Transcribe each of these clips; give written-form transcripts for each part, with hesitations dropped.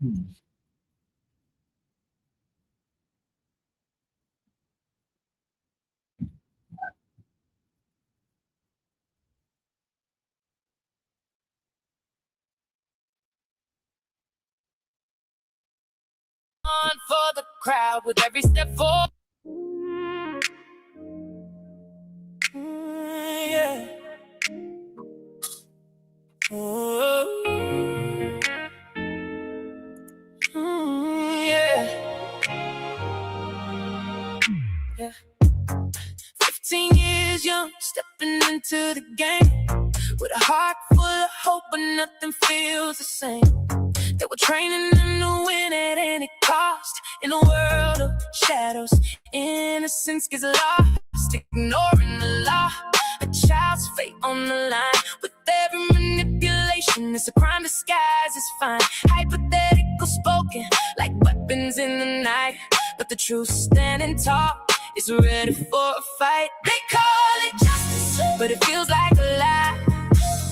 Hmm. On for the crowd with every step forward. Yeah. Ooh. Yeah. Yeah. 15 years young, stepping into the game with a heart full of hope, but nothing feels the same. They were training them to win at any cost. In a world of shadows, innocence gets lost, ignoring the law. A child's fate on the line. With every manipulation, it's a crime disguised as fine. Hypothetical spoken, like weapons in the night. But the truth standing tall is ready for a fight. They call it justice, but it feels like a lie.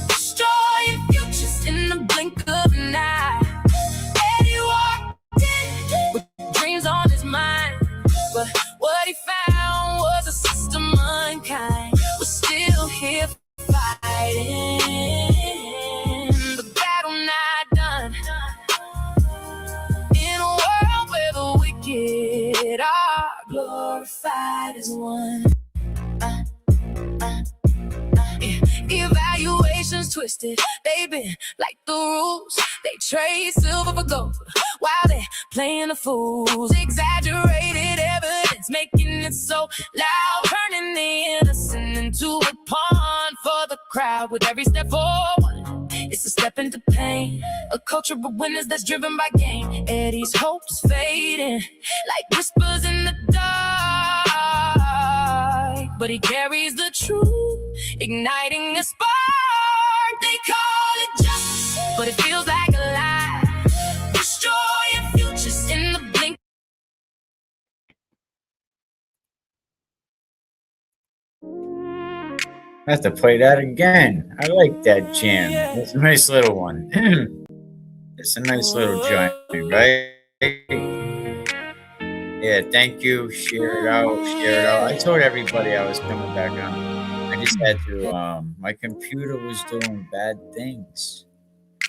Destroy your futures in the blink of an eye. Eddie walked in with dreams on his mind, but what he found was a system unkind. We're still here fighting, the battle not done. In a world where the wicked are glorified as one. Evaluations twisted, they been like the rules. They trade silver for gold while they playing the fools. Exaggerated evidence, making it so loud, turning the innocent into a pawn for the crowd. With every step forward, it's a step into pain. A culture of winners that's driven by gain. Eddie's hopes fading like whispers in the dark, but he carries the truth, igniting a spark. They call it justice, but it feels like a lie. Destroy your futures in the blink. I have to play that again. I like that jam. It's a nice little one. It's a nice little joint, right? Yeah, thank you. Share it out. Share it out. I told everybody I was coming back on. I just had to. My computer was doing bad things.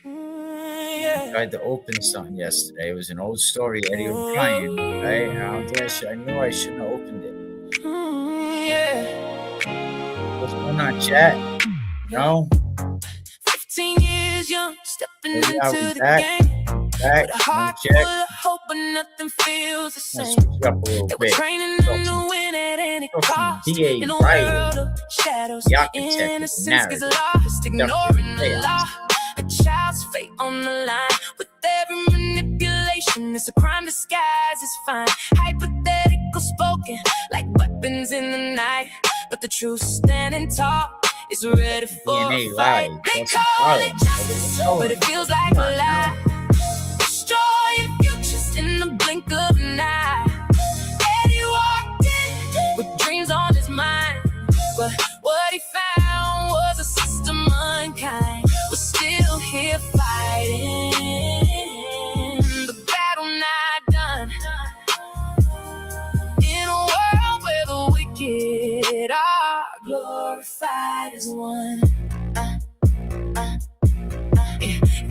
I tried to open something yesterday. It was an old story, Eddie O'Brien, right? I knew I shouldn't have opened it. What's going on, chat? No? 15 years young, stepping into the Back. game. Back. With a heart Check. full of hope, but nothing feels the Let's same. switch it up a little They were bit. training them to win at any cost. D.A. In a Wright, world of shadows, the architect of the innocence gets narrative, lost, ignoring the chaos. law. A child's fate on the line. With every manipulation, it's a crime disguised as fine. Hypothetical spoken, like weapons in the night. But the truth standing tall is ready for DNA a fight. live. They That's call a it justice, but it feels like a lie. Destroy your futures in the blink of an eye. Eddie walked in with dreams on his mind, but what he found was a system unkind. We're still here fighting, the battle not done. In a world where the wicked are glorified as one.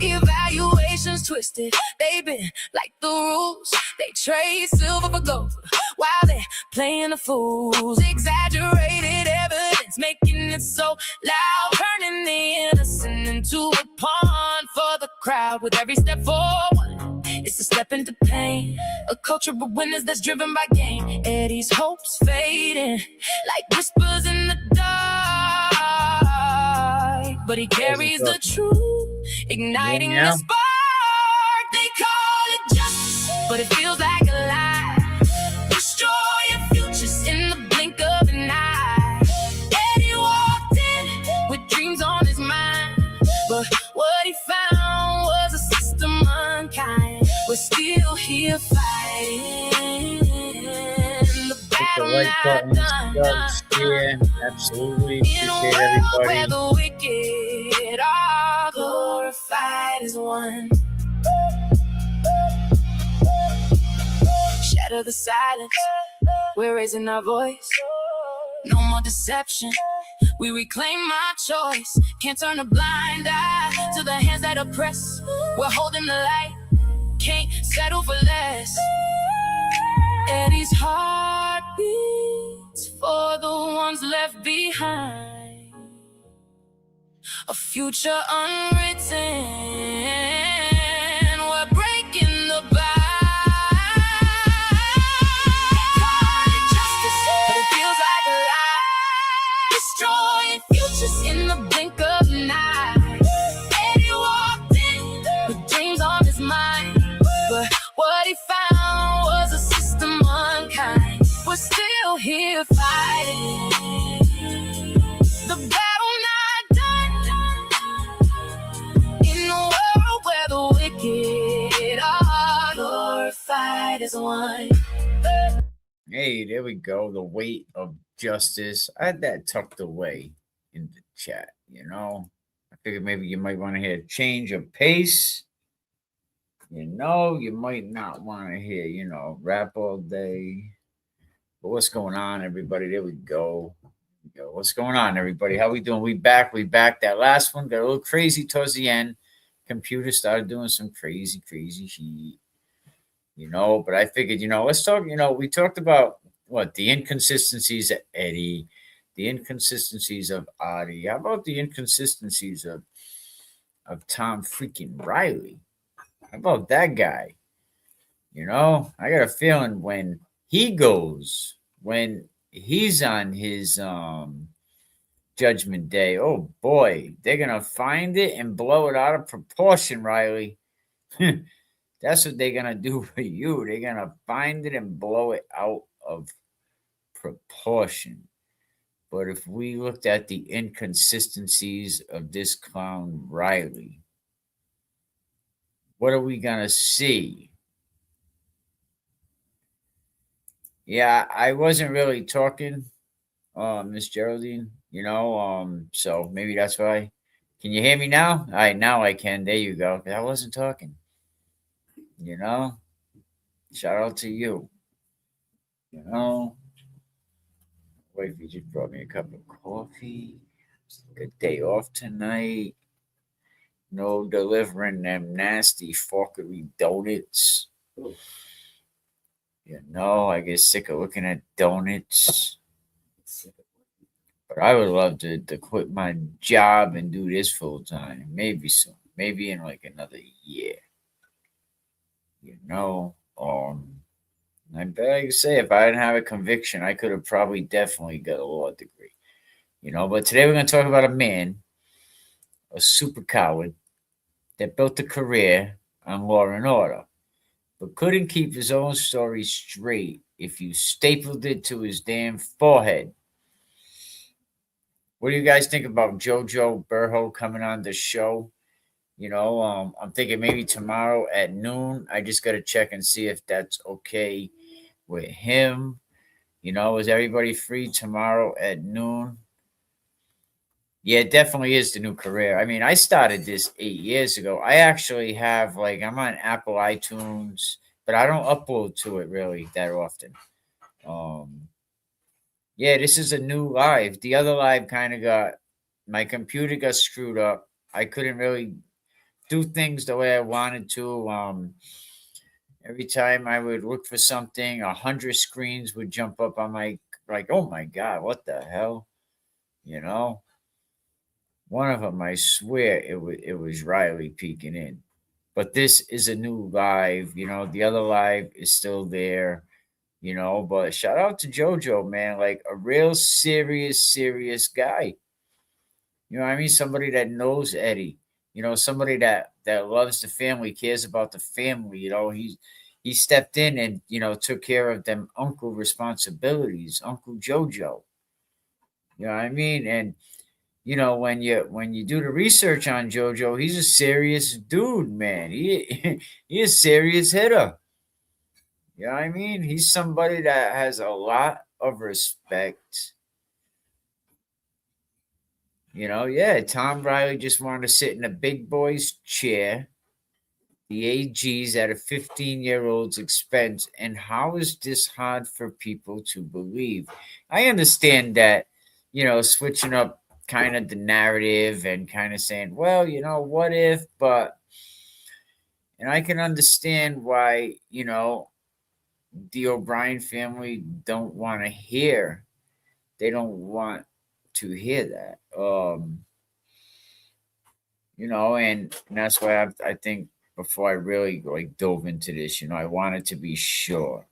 Evaluations twisted, they been like the rules. They trade silver for gold while they playing the fools. Exaggerated evidence, making it so loud, turning the innocent into a pawn for the crowd. With every step forward, it's a step into pain. A culture of winners that's driven by gain. Eddie's hopes fading like whispers in the dark, but he carries the truth, igniting the spark. They call it justice, but it feels like a lie. Destroy your futures in the blink of an eye. Eddie walked in with dreams on his mind, but what he found was a system unkind. We're still here fighting, the battle not done. Absolutely. In a Appreciate world where everybody. the wicked are glorified as one. tired of the silence. We're raising our voice. No more deception. We reclaim our choice. Can't turn a blind eye to the hands that oppress. We're holding the light. Can't settle for less. Eddie's heart beats for the ones left behind. A future unwritten. We're breaking the bind. Call it justice, but it feels like a lie. Destroying futures in the blink of an eye. Eddie walked in with dreams on his mind, but what he found was a system unkind. We're still here fighting. The battle not done. In a world where the wicked are glorified as one. Hey, there we go. The weight of justice. I had that tucked away in the chat, you know. I figured maybe you might want to hear a change of pace. You know, you might not want to hear, rap all day. But what's going on, everybody? There we go. What's going on, everybody? How we doing? We back. That last one got a little crazy towards the end. Computer started doing some crazy shit. But I figured, let's talk, we talked about what the inconsistencies of Eddie, the inconsistencies of Adi. How about the inconsistencies of Tom freaking Riley? How about that guy? I got a feeling when he's on his judgment day, oh boy, they're gonna find it and blow it out of proportion, Riley. That's what they're gonna do for you. They're gonna find it and blow it out of proportion. But if we looked at the inconsistencies of this clown Riley, what are we gonna see? Yeah, I wasn't really talking, Miss Geraldine, so maybe that's why. Can you hear me now? All right, now I can. There you go. 'Cause I wasn't talking. You know, shout out to you. You know, wifey just brought me a cup of coffee. It's a good day off tonight. No delivering them nasty fuckery donuts. I get sick of looking at donuts. But I would love to quit my job and do this full time. Maybe soon. Maybe in like another year. I beg to say, if I didn't have a conviction, I could have probably definitely got a law degree. But today we're going to talk about a man, a super coward, that built a career on Law and Order, but couldn't keep his own story straight if you stapled it to his damn forehead. What do you guys think about Jojo Burho coming on the show? I'm thinking maybe tomorrow at noon. I just got to check and see if that's okay with him. Is everybody free tomorrow at noon? Yeah, it definitely is the new career. I mean, I started this 8 years ago. I actually have, I'm on Apple iTunes, but I don't upload to it really that often. Yeah, this is a new live. The other live kind of my computer got screwed up. I couldn't really do things the way I wanted to. Every time I would look for something, 100 screens would jump up on my, oh my God, what the hell? One of them, I swear it was Riley peeking in. But this is a new live. The other live is still there. But shout out to JoJo, man, like a real serious guy. I mean, somebody that knows Eddie. Somebody that loves the family, cares about the family. He stepped in and took care of them uncle responsibilities, Uncle JoJo. You know what I mean? And when you do the research on JoJo, he's a serious dude, man. He's a serious hitter. You know what I mean? He's somebody that has a lot of respect. Yeah, Tom Riley just wanted to sit in a big boy's chair the AGs at a 15-year-old's expense. And how is this hard for people to believe? I understand that, switching up kind of the narrative and kind of saying, well, what if, but, and I can understand why, the O'Brien family don't want to hear, they don't want to hear that. And that's why I think before I really like dove into this, I wanted to be sure.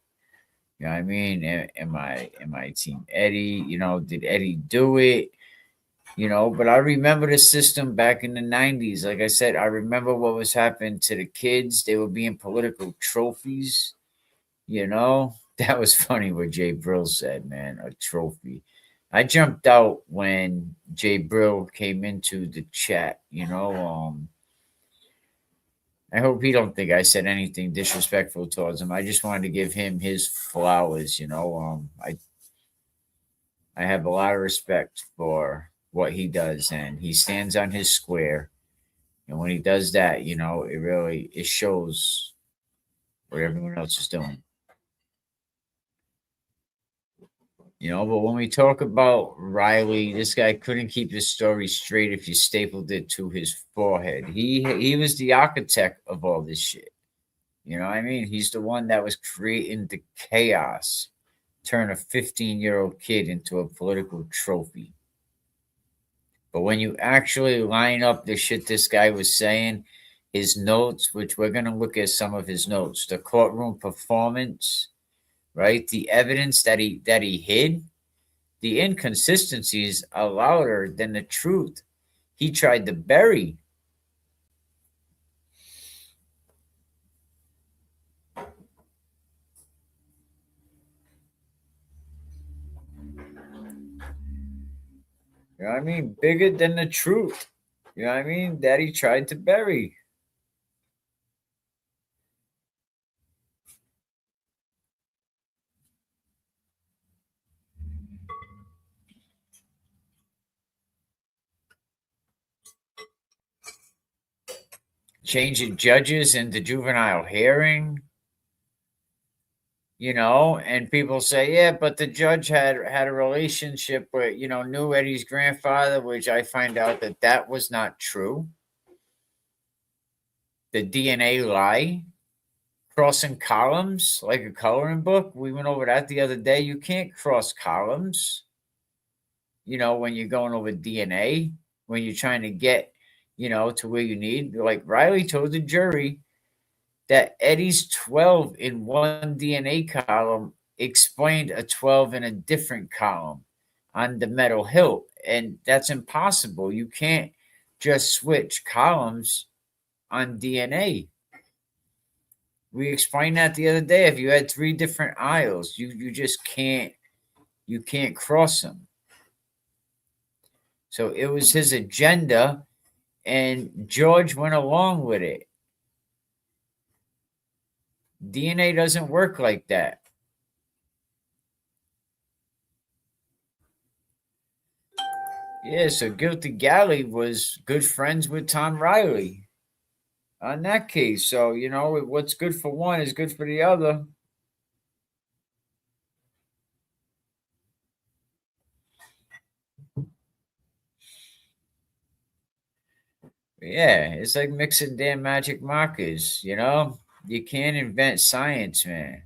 You know what I mean? Am I team Eddie? Did Eddie do it? But I remember the system back in the 90s. Like I said, I remember what was happening to the kids. They were being political trophies. That was funny what Jay Brill said, man, a trophy. I jumped out when Jay Brill came into the chat. I hope he don't think I said anything disrespectful towards him. I just wanted to give him his flowers. I have a lot of respect for what he does, and he stands on his square. And when he does that, it shows what everyone else is doing. But when we talk about Riley, this guy couldn't keep his story straight if you stapled it to his forehead. He was the architect of all this shit. You know what I mean? He's the one that was creating the chaos, turn a 15-year-old kid into a political trophy. But when you actually line up the shit this guy was saying, his notes, which we're going to look at some of his notes, the courtroom performance, right? The evidence that he hid, the inconsistencies are louder than the truth he tried to bury. You know what I mean? Bigger than the truth. You know what I mean? That he tried to bury. Changing judges into juvenile hearing. And people say, yeah, but the judge had a relationship with, knew Eddie's grandfather, which I find out that was not true. The DNA lie, crossing columns like a coloring book. We went over that the other day. You can't cross columns, when you're going over DNA, when you're trying to get, to where you need. Like Riley told the jury that Eddie's 12 in one DNA column explained a 12 in a different column on the metal hilt. And that's impossible. You can't just switch columns on DNA. We explained that the other day. If you had three different aisles, you just can't cross them. So it was his agenda, and George went along with it. DNA doesn't work like that. Yeah, so Guilty Galley was good friends with Tom Riley on that case. So, what's good for one is good for the other. Yeah, it's like mixing damn magic markers, You can't invent science, man.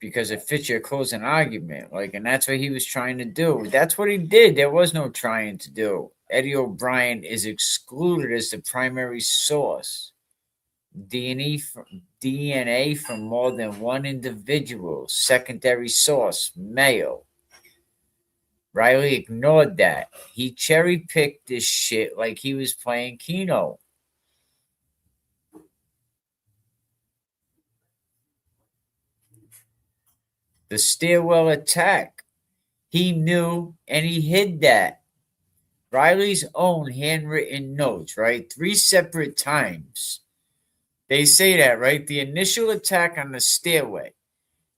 Because it fits your closing argument. And that's what he was trying to do. That's what he did. There was no trying to do. Eddie O'Brien is excluded as the primary source. DNA from more than one individual. Secondary source, male. Riley ignored that. He cherry picked this shit like he was playing Keno. The stairwell attack. He knew and he hid that. Riley's own handwritten notes, right? 3 separate times. They say that, right? The initial attack on the stairway.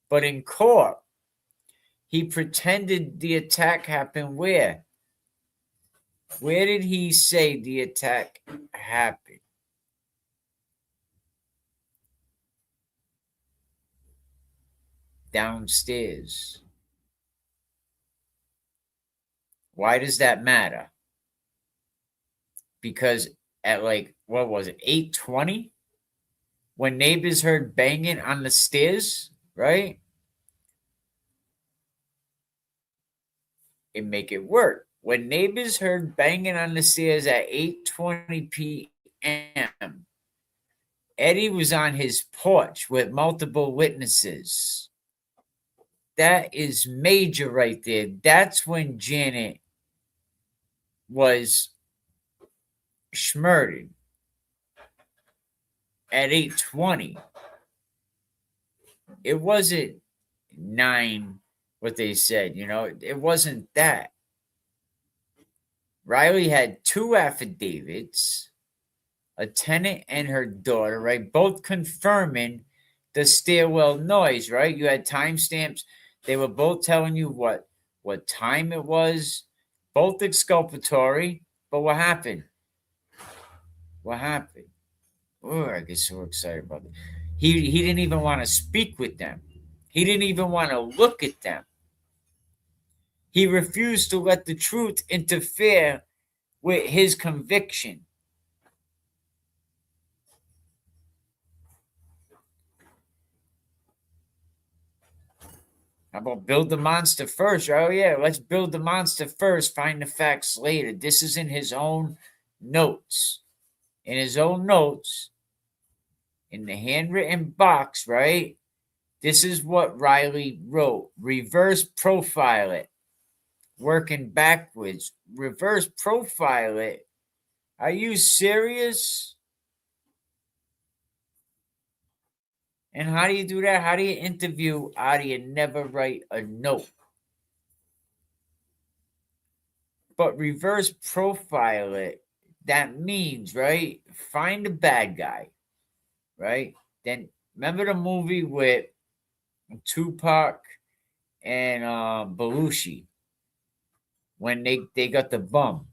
But in court, he pretended the attack happened where? Where did he say the attack happened? Downstairs. Why does that matter? Because at like what was it, 8:20? When neighbors heard banging on the stairs, right? It make it work. When neighbors heard banging on the stairs at 8:20 p.m., Eddie was on his porch with multiple witnesses. That is major right there. That's when Janet was schmurdered at 8:20. It wasn't 9 what they said, it wasn't that. Riley had 2 affidavits, a tenant and her daughter, right? Both confirming the stairwell noise, right? You had timestamps. They were both telling you what time it was, both exculpatory. But what happened? What happened? Oh, I get so excited about it. He didn't even want to speak with them. He didn't even want to look at them. He refused to let the truth interfere with his conviction. How about build the monster first? Oh, yeah, let's build the monster first, find the facts later. This is in his own notes. In his own notes, in the handwritten box, right? This is what Riley wrote. Reverse profile it. Working backwards. Reverse profile it. Are you serious? And how do you do that? How do you interview? How do you never write a note? But reverse profile it. That means, right? Find the bad guy, right? Then remember the movie with Tupac and Belushi when they got the bum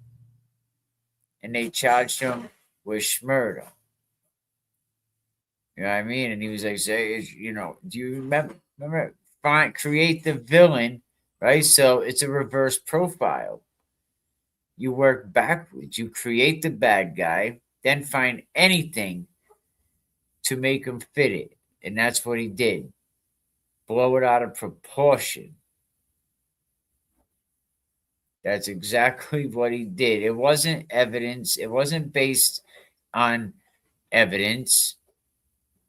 and they charged him with murder. You know what I mean? And he was like, "Say, do you remember? Remember, find create the villain, right? So it's a reverse profile. You work backwards. You create the bad guy, then find anything to make him fit it, and that's what he did. Blow it out of proportion. That's exactly what he did. It wasn't evidence. It wasn't based on evidence,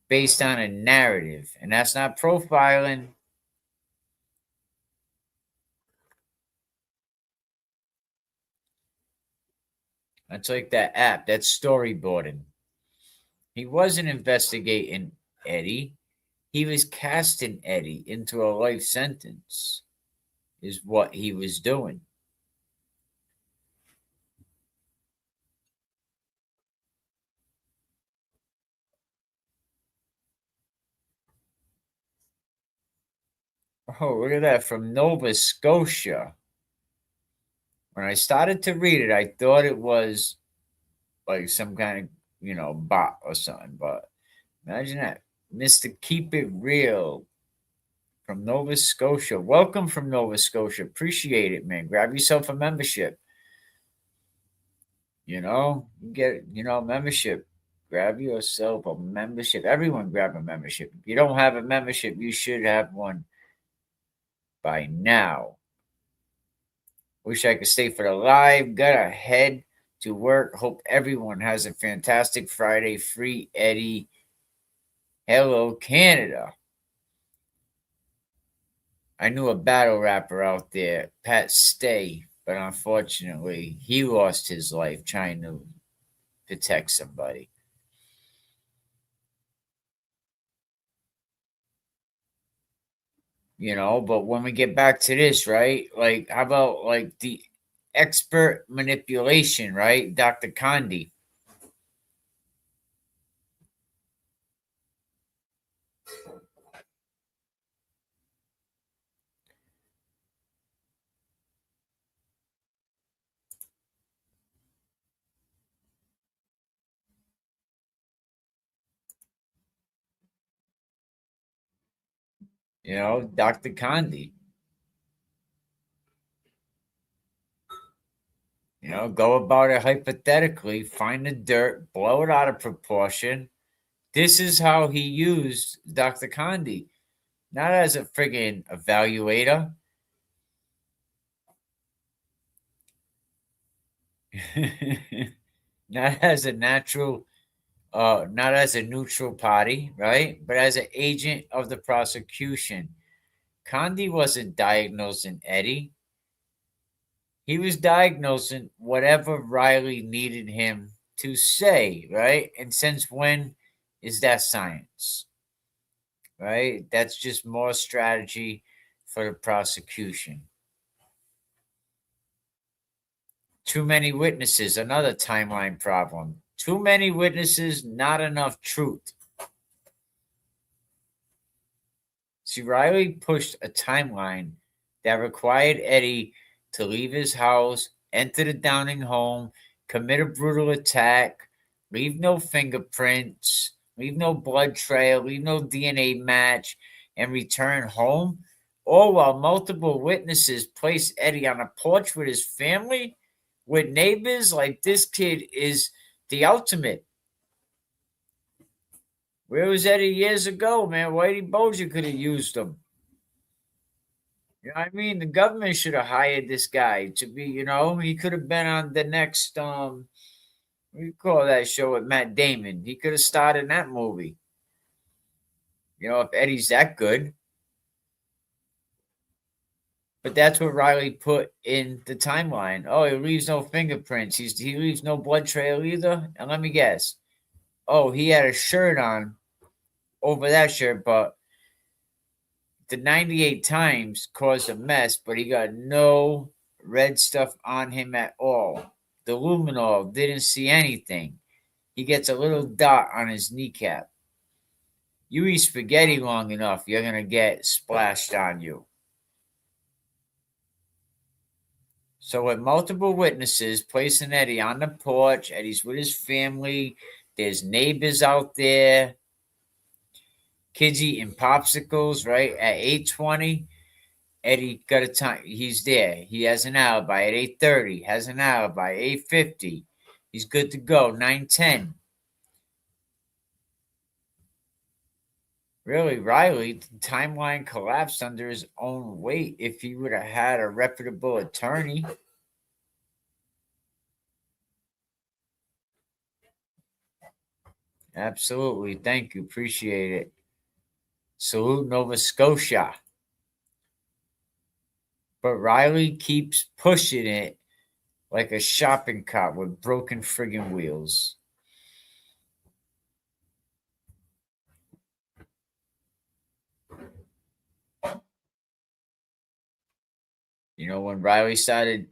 based on a narrative, and that's not profiling. That's like that app. That's storyboarding. He wasn't investigating Eddie. He was casting Eddie into a life sentence, is what he was doing. Oh, look at that from Nova Scotia. When I started to read it, I thought it was like some kind of, bot or something. But imagine that. Mr. Keep It Real from Nova Scotia. Welcome from Nova Scotia. Appreciate it, man. Grab yourself a membership. You get, membership. Grab yourself a membership. Everyone grab a membership. If you don't have a membership, you should have one by now. Wish I could stay for the live. Gotta head to work. Hope everyone has a fantastic Friday. Free Eddie. Hello, Canada. I knew a battle rapper out there, Pat Stay, but unfortunately, he lost his life trying to protect somebody. But when we get back to this, right? Like, how about like the expert manipulation, right? Dr. Condi. Dr. Condi. Go about it hypothetically, find the dirt, blow it out of proportion. This is how he used Dr. Condi, not as a friggin' evaluator. Not as a natural, not as a neutral party, right? But as an agent of the prosecution. Condi wasn't diagnosing Eddie. He was diagnosing whatever Riley needed him to say, right? And since when is that science, right? That's just more strategy for the prosecution. Too many witnesses, another timeline problem. Too many witnesses, not enough truth. See, Riley pushed a timeline that required Eddie to leave his house, enter the Downing home, commit a brutal attack, leave no fingerprints, leave no blood trail, leave no DNA match, and return home, all while multiple witnesses placed Eddie on a porch with his family, with neighbors. Like, this kid is the ultimate. Where was Eddie years ago, man? Whitey Bulger could have used him. You know what I mean? The government should have hired this guy to be, he could have been on the next what do you call that show with Matt Damon? He could have starred in that movie. If Eddie's that good. But that's what Riley put in the timeline. Oh, he leaves no fingerprints. He leaves no blood trail either. And let me guess. Oh, he had a shirt on over that shirt, but the 98 times caused a mess, but he got no red stuff on him at all. The luminol didn't see anything. He gets a little dot on his kneecap. You eat spaghetti long enough, you're going to get splashed on you. So, with multiple witnesses placing Eddie on the porch, Eddie's with his family, there's neighbors out there, kids eating popsicles, right? At 8:20, Eddie got a time. He's there. He has an alibi at 8:30. Has an alibi 8:50. He's good to go. 9:10. Really, Riley, the timeline collapsed under his own weight if he would have had a reputable attorney. Absolutely. Thank you. Appreciate it. Salute Nova Scotia. But Riley keeps pushing it like a shopping cart with broken friggin' wheels. When Riley started,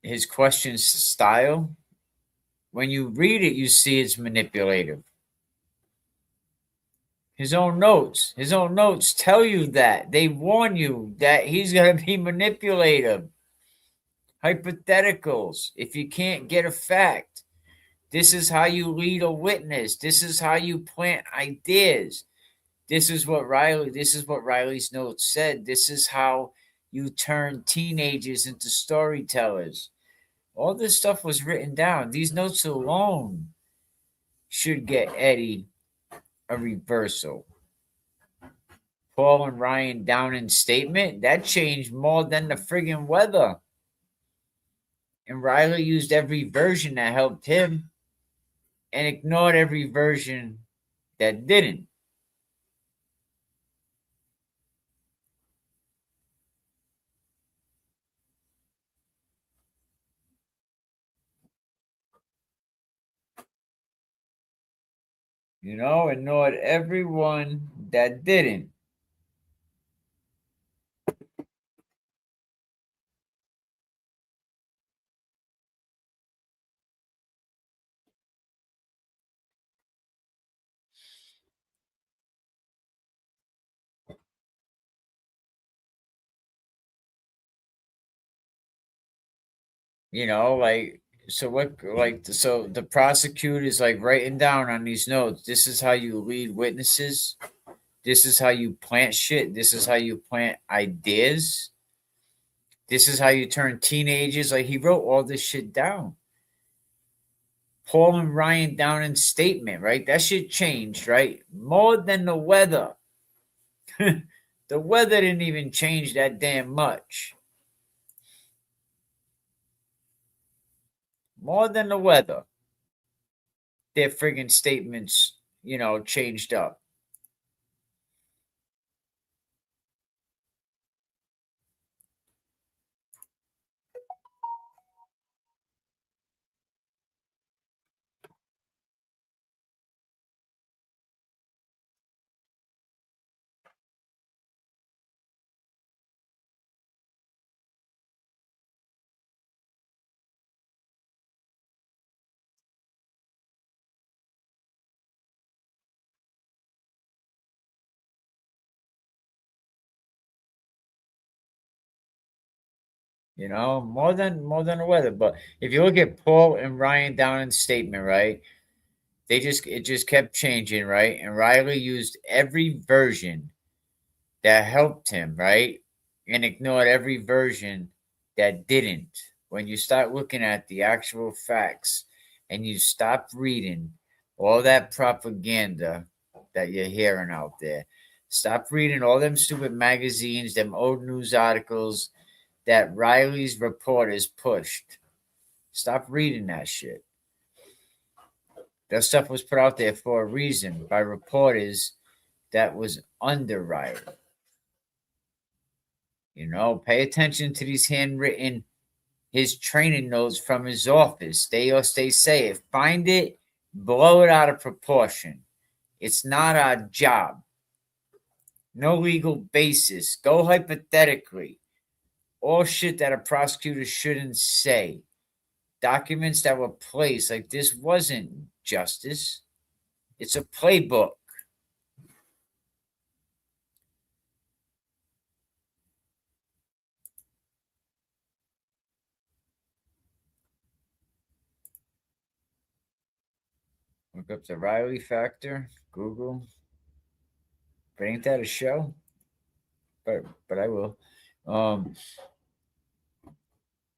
his questions style, when you read it, you see it's manipulative. His own notes tell you that. They warn you that he's going to be manipulative. Hypotheticals. If you can't get a fact, this is how you lead a witness. This is how you plant ideas. This is what Riley's notes said. This is how you turn teenagers into storytellers. All this stuff was written down. These notes alone should get Eddie a reversal. Paul and Ryan Downing's statement, that changed more than the friggin' weather. And Riley used every version that helped him and ignored every version that didn't. Ignored everyone that didn't. Like, so what, like, so the prosecutor is like writing down on these notes, this is how you lead witnesses. This is how you plant shit. This is how you plant ideas. This is how you turn teenagers. Like he wrote all this shit down. Paul and Ryan Downing's statement, right? That shit changed, right? More than the weather. The weather didn't even change that damn much. More than the weather. Their friggin' statements, changed up. More than the weather. But if you look at Paul and Ryan Downing's statement, right? It just kept changing, right? And Riley used every version that helped him, right? And ignored every version that didn't. When you start looking at the actual facts and you stop reading all that propaganda that you're hearing out there, stop reading all them stupid magazines, them old news articles that Riley's reporters pushed. Stop reading that shit. That stuff was put out there for a reason by reporters that was under Riley. Pay attention to these handwritten, his training notes from his office. Stay safe. Find it, blow it out of proportion. It's not our job. No legal basis. Go hypothetically. All shit that a prosecutor shouldn't say. Documents that were placed like this wasn't justice. It's a playbook. Look up the Riley factor. Google. But ain't that a show? But I will. Um,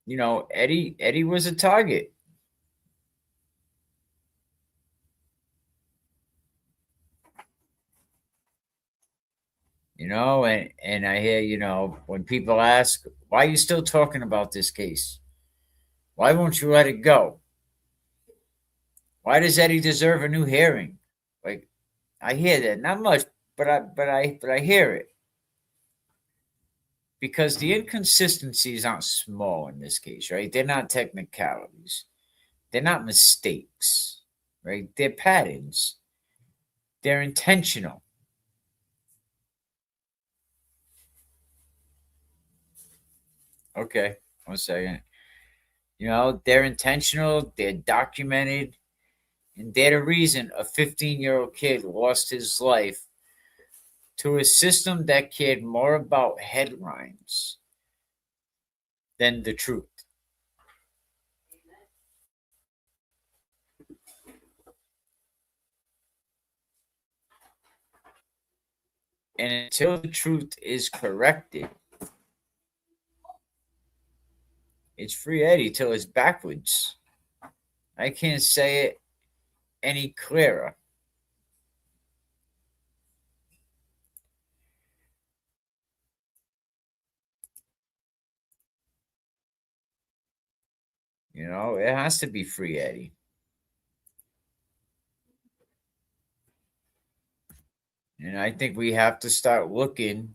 Eddie was a target. And I hear, when people ask, why are you still talking about this case? Why won't you let it go? Why does Eddie deserve a new hearing? Like, I hear that. Not much, but I hear it. Because the inconsistencies aren't small in this case, right? They're not technicalities. They're not mistakes, right? They're patterns. They're intentional. Okay, 1 second. They're intentional, they're documented, and they're the reason a 15-year-old kid lost his life to a system that cared more about headlines than the truth. And until the truth is corrected, it's free Eddie till it's backwards. I can't say it any clearer. It has to be free Eddie. And I think we have to start looking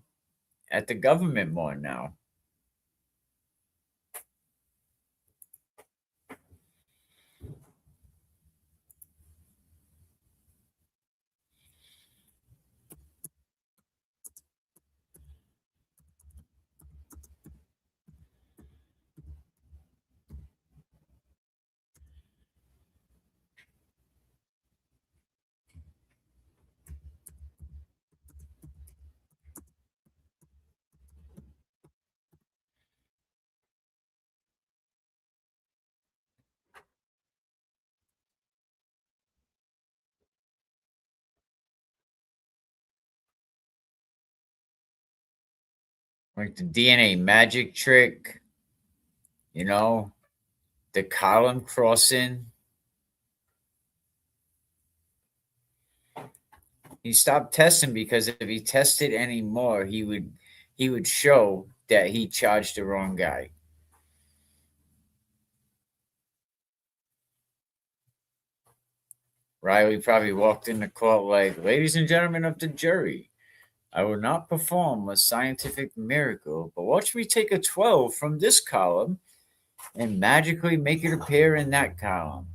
at the government more now. like the DNA magic trick, you know, the column crossing. He stopped testing because if he tested anymore, he would show that he charged the wrong guy. Riley probably walked in the court like, "Ladies and gentlemen of the jury, I will not perform a scientific miracle, but watch me take a 12 from this column and magically make it appear in that column."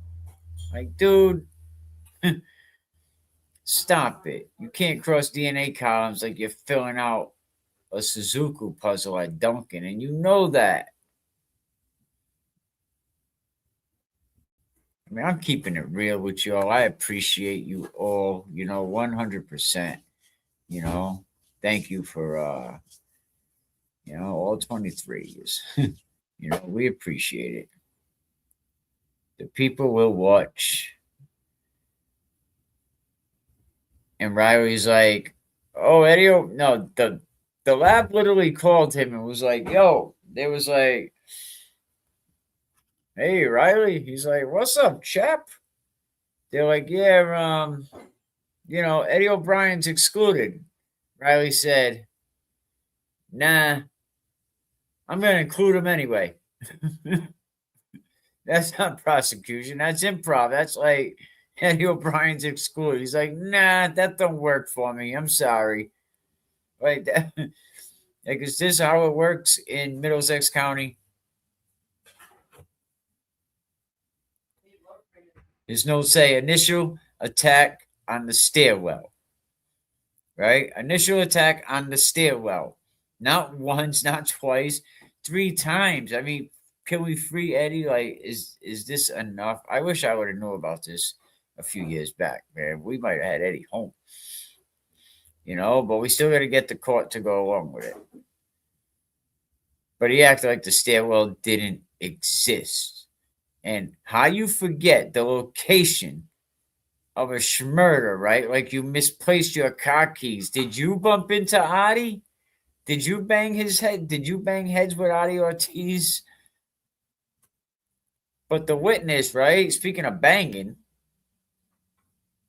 Like, dude, stop it. You can't cross DNA columns like you're filling out a Suzuki puzzle at Duncan, and you know that. I mean, I'm keeping it real with you all. I appreciate you all, 100%. You know, thank you for, all 23s. We appreciate it. The people will watch. And Riley's like, "Oh, Eddie, no, the lab literally called him and was like, yo, they was like, hey, Riley." He's like, "What's up, chap?" They're like, "Yeah, Eddie O'Brien's excluded." Riley said, "Nah, I'm going to include him anyway." That's not prosecution. That's improv. That's like Eddie O'Brien's excluded. He's like, "Nah, that don't work for me. I'm sorry." Like that. Like, is this how it works in Middlesex County? There's no say initial attack on the stairwell, right? Initial attack on the stairwell. Not once, not twice, 3 times. I mean, can we free Eddie? Like, is this enough? I wish I would have known about this a few years back, man. We might have had Eddie home, but we still got to get the court to go along with it. But he acted like the stairwell didn't exist. And how you forget the location of a schmurder, right? Like you misplaced your car keys. Did you bump into Adi? Did you bang his head? Did you bang heads with Adi Ortiz? But the witness, right? Speaking of banging,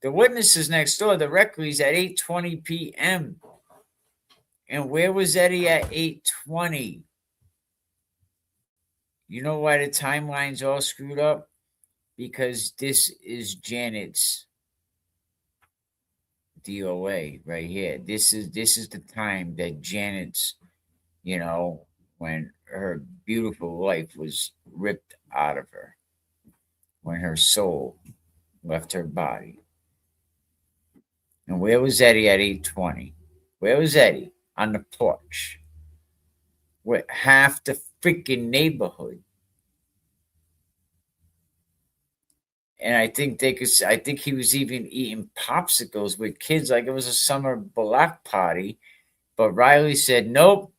the witness is next door. The Reckley's at 8:20 p.m. And where was Eddie at 8:20? You know why the timeline's all screwed up? Because this is Janet's DOA right here. This is the time that Janet's, when her beautiful life was ripped out of her, when her soul left her body. And where was Eddie at 8:20? Where was Eddie? On the porch with half the freaking neighborhood. And I think he was even eating popsicles with kids like it was a summer block party. But Riley said, nope,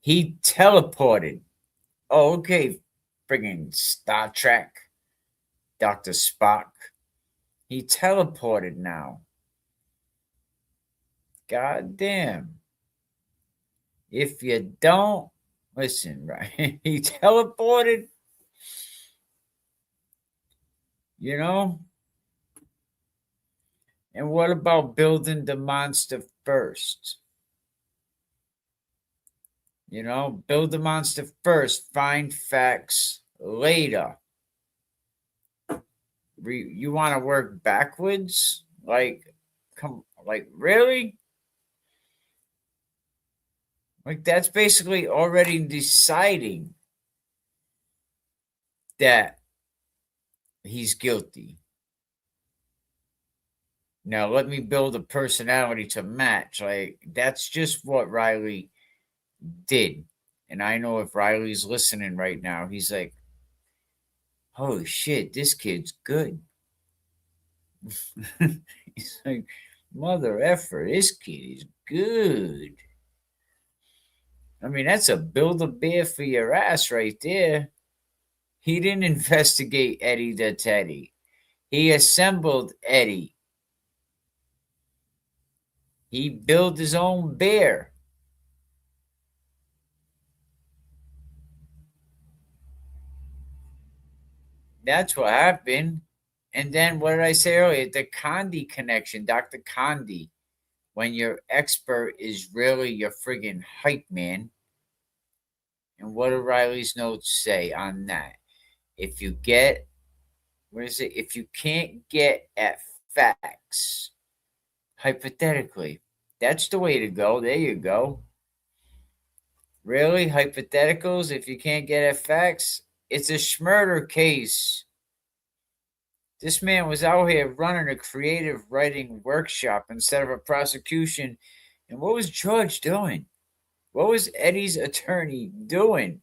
he teleported. Oh, okay, friggin' Star Trek, Dr. Spock. He teleported now. God damn. If you don't listen, right? He teleported, you know? And what about building the monster first? Build the monster first, find facts later. You want to work backwards? Really? Like, that's basically already deciding that he's guilty. Now, let me build a personality to match. Like, that's just what Riley did. And I know if Riley's listening right now, he's like, holy shit, this kid's good. He's like, mother effer, this kid is good. I mean, that's a build a bear for your ass right there. He didn't investigate Eddie the Teddy. He assembled Eddie. He built his own bear. That's what happened. And then what did I say earlier? The Condi connection, Dr. Condi. When your expert is really your friggin' hype man. And what do Riley's notes say on that? If you get, what is it? If you can't get at facts, hypothetically, that's the way to go. There you go. Really? Hypotheticals? If you can't get at facts? It's a schmurder case. This man was out here running a creative writing workshop instead of a prosecution. And what was George doing? What was Eddie's attorney doing?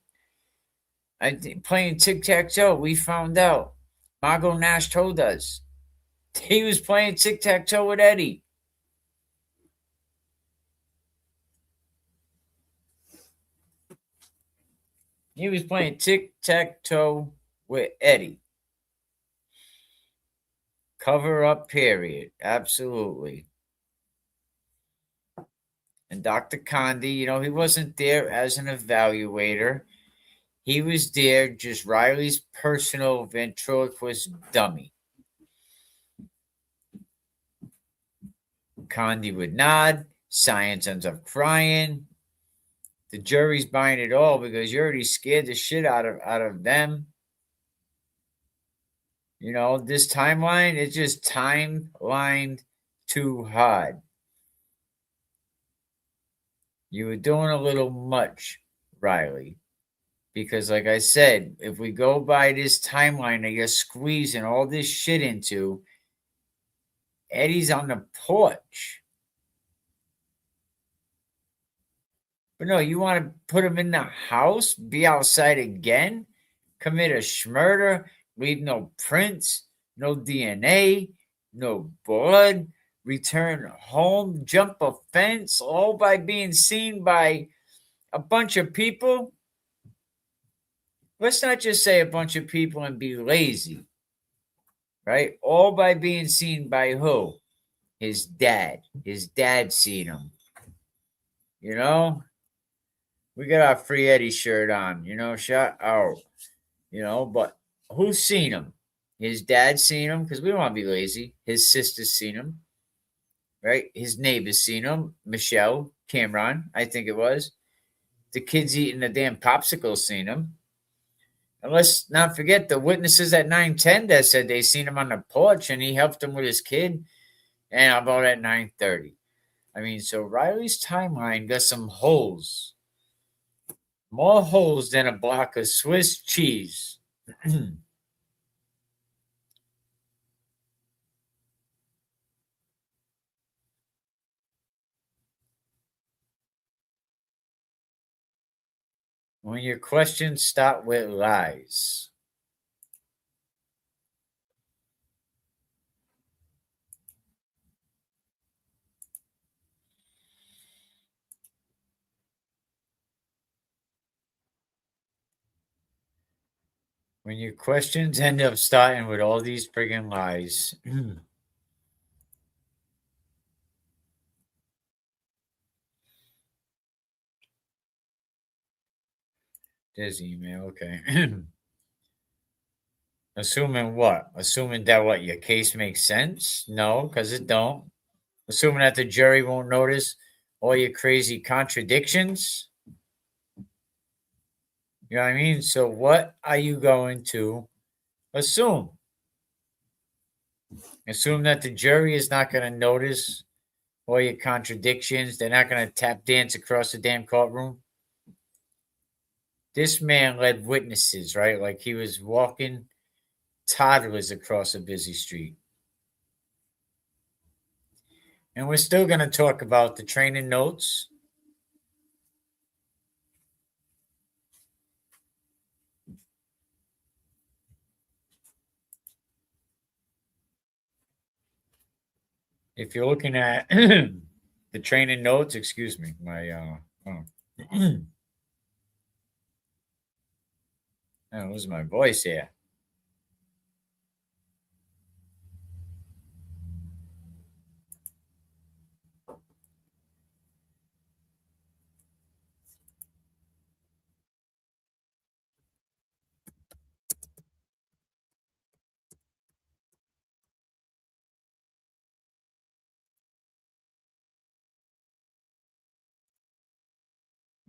Playing tic tac toe. We found out. Margot Nash told us. He was playing tic tac toe with Eddie. He was playing tic tac toe with Eddie. Cover up, period. Absolutely. And Dr. Condi, he wasn't there as an evaluator. He was there just Riley's personal ventriloquist dummy. Condi would nod. Science ends up crying. The jury's buying it all because you already scared the shit out of them. This timeline is just timelined too hard. You were doing a little much, Riley. Because, like I said, if we go by this timeline that you're squeezing all this shit into, Eddie's on the porch. But no, you want to put him in the house, be outside again, commit a schmurder, leave no prints, no DNA, no blood, return home, jump a fence, all by being seen by a bunch of people? Let's not just say a bunch of people and be lazy, right? All by being seen by who? His dad. His dad seen him. We got our Free Eddie shirt on, shout out, but who's seen him? His dad seen him, because we don't want to be lazy. His sister's seen him, right? His neighbor's seen him. Michelle, Cameron, I think it was. The kids eating the damn popsicle seen him. And let's not forget the witnesses at 9:10 that said they seen him on the porch and he helped him with his kid. And about at 9:30. I mean, so Riley's timeline got some holes. More holes than a block of Swiss cheese. When your questions start with lies. When your questions end up starting with all these friggin' lies. There's email, okay. Assuming what? Assuming that what? Your case makes sense? No, because it don't. Assuming that the jury won't notice all your crazy contradictions? You know what I mean? So what are you going to assume? Assume that the jury is not going to notice all your contradictions. They're not going to tap dance across the damn courtroom. This man led witnesses, right? Like he was walking toddlers across a busy street. And we're still going to talk about the training notes. If you're looking at the training notes, excuse me, that was my voice here.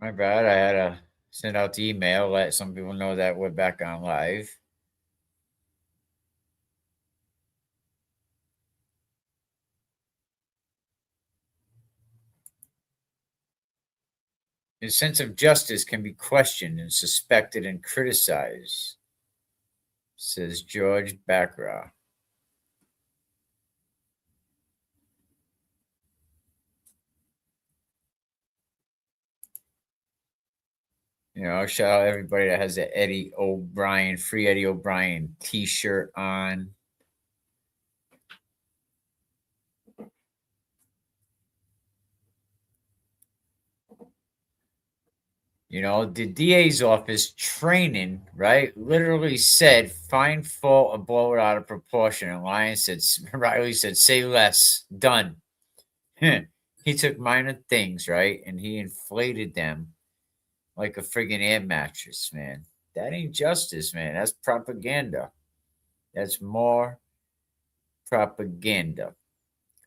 My bad. I had to send out the email, let some people know that we're back on live. His sense of justice can be questioned and suspected and criticized, says George Baccarat. Shout out everybody that has the Eddie O'Brien, free Eddie O'Brien t-shirt on. The DA's office training, right, literally said find fault or blow it out of proportion. And Riley said, say less, done. He took minor things, right, and he inflated them like a friggin' air mattress, man. That ain't justice, man. That's propaganda. That's more propaganda.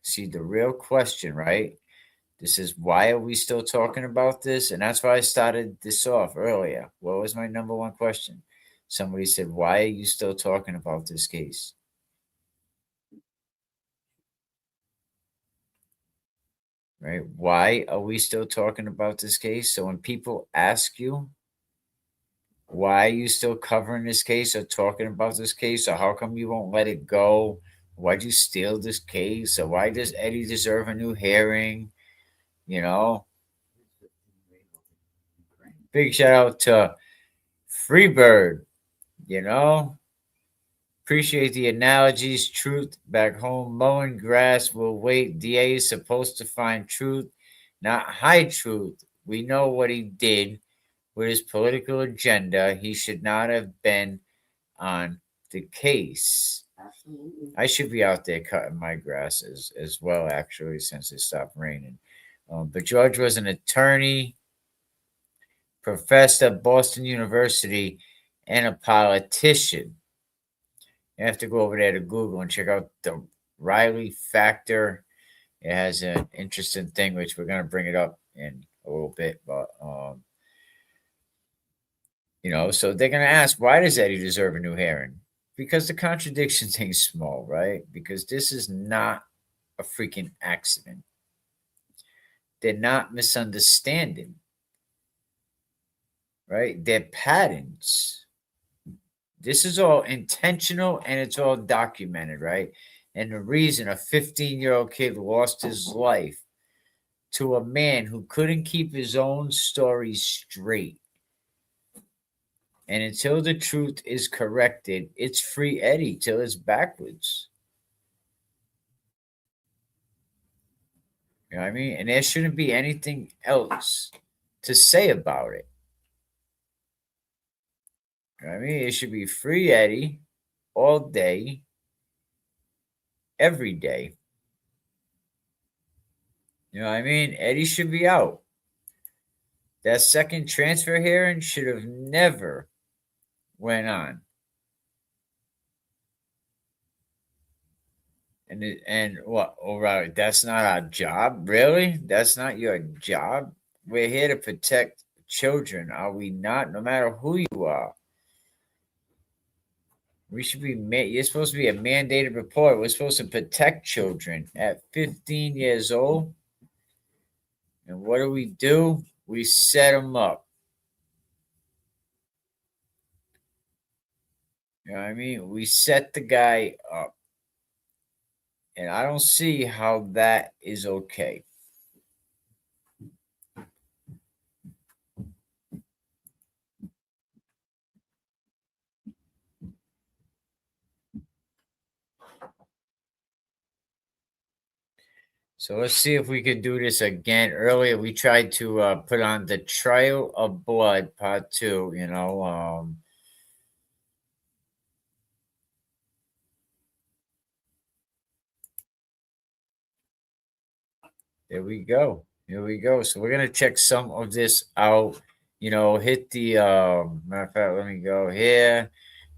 See, the real question, right? This is why are we still talking about this? And that's why I started this off earlier. What was my number one question? Somebody said, why are you still talking about this case? Right? Why are we still talking about this case? So when people ask you, why are you still covering this case or talking about this case? Or how come you won't let it go? Why'd you steal this case? Or why does Eddie deserve a new hearing? You know, big shout out to Freebird, you know. Appreciate the analogies. Truth back home. Mowing grass will wait. DA is supposed to find truth, not hide truth. We know what he did with his political agenda. He should not have been on the case. I should be out there cutting my grass as well, actually, since it stopped raining. But George was an attorney, professor at Boston University, and a politician. You have to go over there to Google and check out the Riley factor. It has an interesting thing, which we're going to bring it up in a little bit. But, so they're going to ask, why does Eddie deserve a new hearing? Because the contradictions ain't small, right? Because this is not a freaking accident. They're not misunderstanding, right? They're patterns. This is all intentional and it's all documented, right? And the reason a 15-year-old kid lost his life to a man who couldn't keep his own story straight. And until the truth is corrected, it's free Eddie till it's backwards. You know what I mean? And there shouldn't be anything else to say about it. You know what I mean? It should be free Eddie all day, every day. You know what I mean? Eddie should be out. That second transfer hearing should have never went on. And what? All right, that's not our job, really? That's not your job. We're here to protect children, are we not? No matter who you are, we should be. You're supposed to be a mandated report. We're supposed to protect children at 15 years old. And what do? We set them up. You know what I mean? We set the guy up. And I don't see how that is okay. So let's see if we could do this again. Earlier, we tried to put on the Trail of Blood Part 2, There we go. Here we go. So we're going to check some of this out. Hit the, matter of fact, let me go here.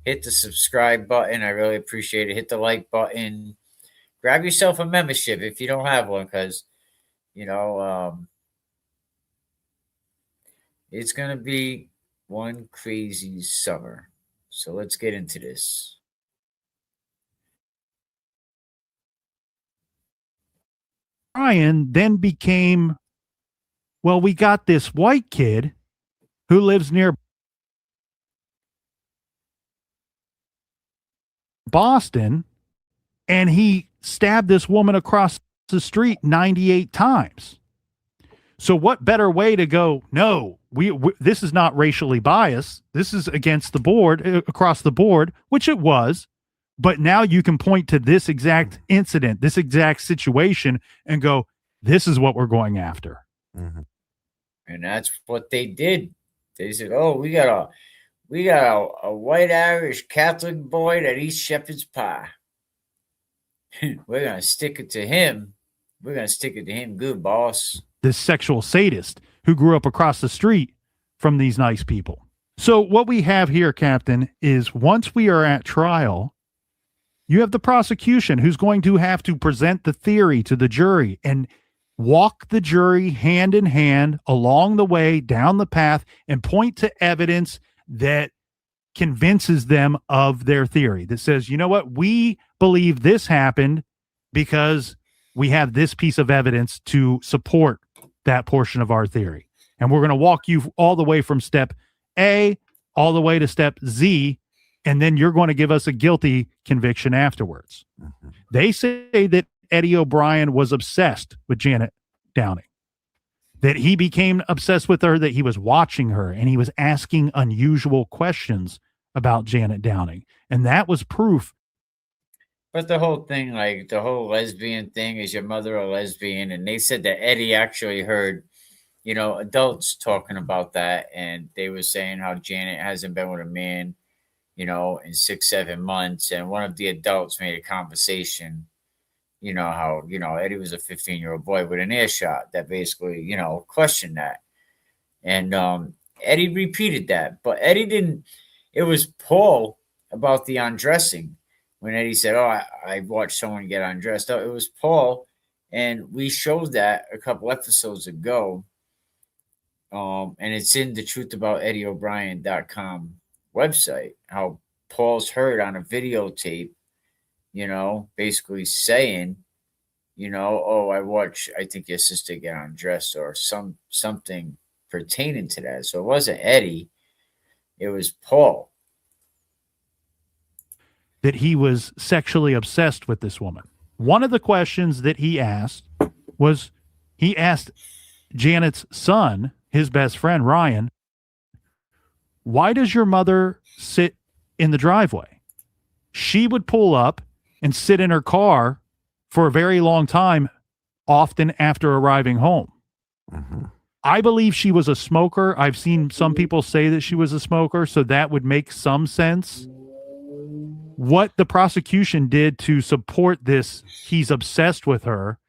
Hit the subscribe button. I really appreciate it. Hit the like button. Grab yourself a membership if you don't have one because, you know, It's gonna be one crazy summer. So let's get into this. Brian then became, well, we got this white kid who lives near Boston, and he stabbed this woman across the street 98 times. So what better way to go? No, we this is not racially biased. This is against the board, across the board, which it was. But now you can point to this exact incident, this exact situation, and go, this is what we're going after. Mm-hmm. And that's what they did. They said, "Oh, we got a white Irish Catholic boy that eats shepherd's pie. We're gonna stick it to him. We're gonna stick it to him good, boss." This sexual sadist who grew up across the street from these nice people. So what we have here, Captain, is once we are at trial, you have the prosecution who's going to have to present the theory to the jury and walk the jury hand in hand along the way down the path and point to evidence that convinces them of their theory, that says, you know what, we believe this happened because we have this piece of evidence to support that portion of our theory. And we're going to walk you all the way from step A all the way to step Z, and then you're going to give us a guilty conviction afterwards. Mm-hmm. They say that Eddie O'Brien was obsessed with Janet Downing, that he became obsessed with her, that he was watching her, and he was asking unusual questions about Janet Downing. And that was proof. But the whole thing, like the whole lesbian thing, is your mother a lesbian? And they said that Eddie actually heard, adults talking about that. And they were saying how Janet hasn't been with a man, in 6-7 months. And one of the adults made a conversation, how, Eddie was a 15-year-old boy with an earshot that basically, questioned that. And Eddie repeated that. But Eddie didn't, it was Paul about the undressing. When Eddie said, "Oh, I watched someone get undressed," it was Paul, and we showed that a couple episodes ago. And it's in the truthabouteddieobrien.com website, how Paul's heard on a videotape, basically saying, "Oh, I think your sister get undressed," or something pertaining to that. So it wasn't Eddie, it was Paul. That he was sexually obsessed with this woman. One of the questions that he asked was, he asked Janet's son, his best friend, Ryan, "Why does your mother sit in the driveway?" She would pull up and sit in her car for a very long time, often after arriving home. Mm-hmm. I believe she was a smoker. I've seen some people say that she was a smoker, so that would make some sense. What the prosecution did to support this, he's obsessed with her,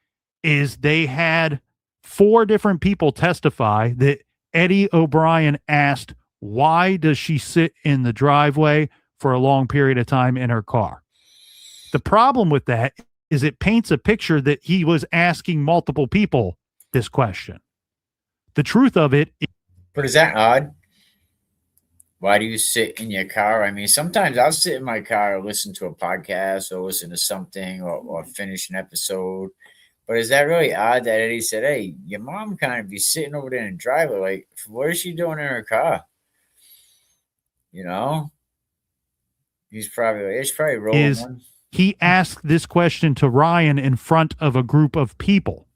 is they had 4 different people testify that Eddie O'Brien asked, why does she sit in the driveway for a long period of time in her car? The problem with that is it paints a picture that he was asking multiple people this question. The truth of it is, but is that odd? Why do you sit in your car? I mean, sometimes I'll sit in my car or listen to a podcast or listen to something or finish an episode. But is that really odd that Eddie said, "Hey, your mom kind of be sitting over there in the driveway. Like, what is she doing in her car?" He's probably rolling one. He asked this question to Ryan in front of a group of people.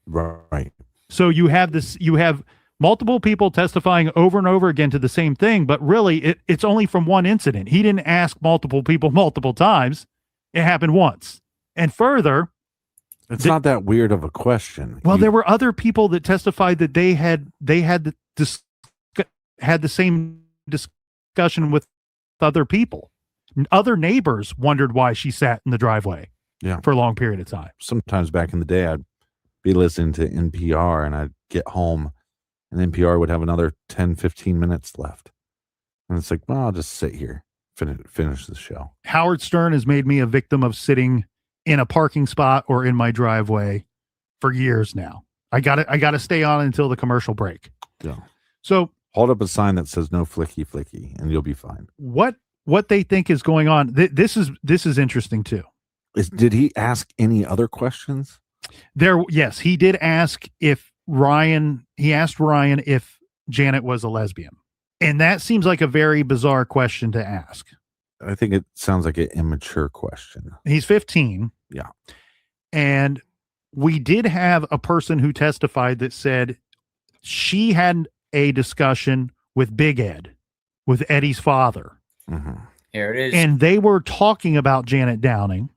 Right. So you have multiple people testifying over and over again to the same thing, but really it's only from one incident. He didn't ask multiple people multiple times. It happened once. And further, it's not that weird of a question. Well, there were other people that testified that they had the same discussion with other people. Other neighbors wondered why she sat in the driveway for a long period of time. Sometimes back in the day, I'd be listening to NPR and I'd get home and NPR would have another 10, 15 minutes left. And it's like, well, I'll just sit here, finish the show. Howard Stern has made me a victim of sitting in a parking spot or in my driveway for years now. I got to stay on until the commercial break. Yeah. So hold up a sign that says no flicky flicky and you'll be fine. What they think is going on, this is interesting too. Did he ask any other questions? Yes, he did ask if he asked Ryan if Janet was a lesbian. And that seems like a very bizarre question to ask. I think it sounds like an immature question. He's 15. Yeah. And we did have a person who testified that said she had a discussion with Big Ed, with Eddie's father. Mm-hmm. Here it is. And they were talking about Janet Downing.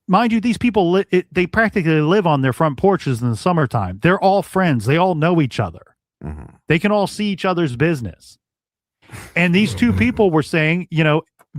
Mind you, these people, they practically live on their front porches in the summertime. They're all friends. They all know each other. Mm-hmm. They can all see each other's business. And these two people were saying,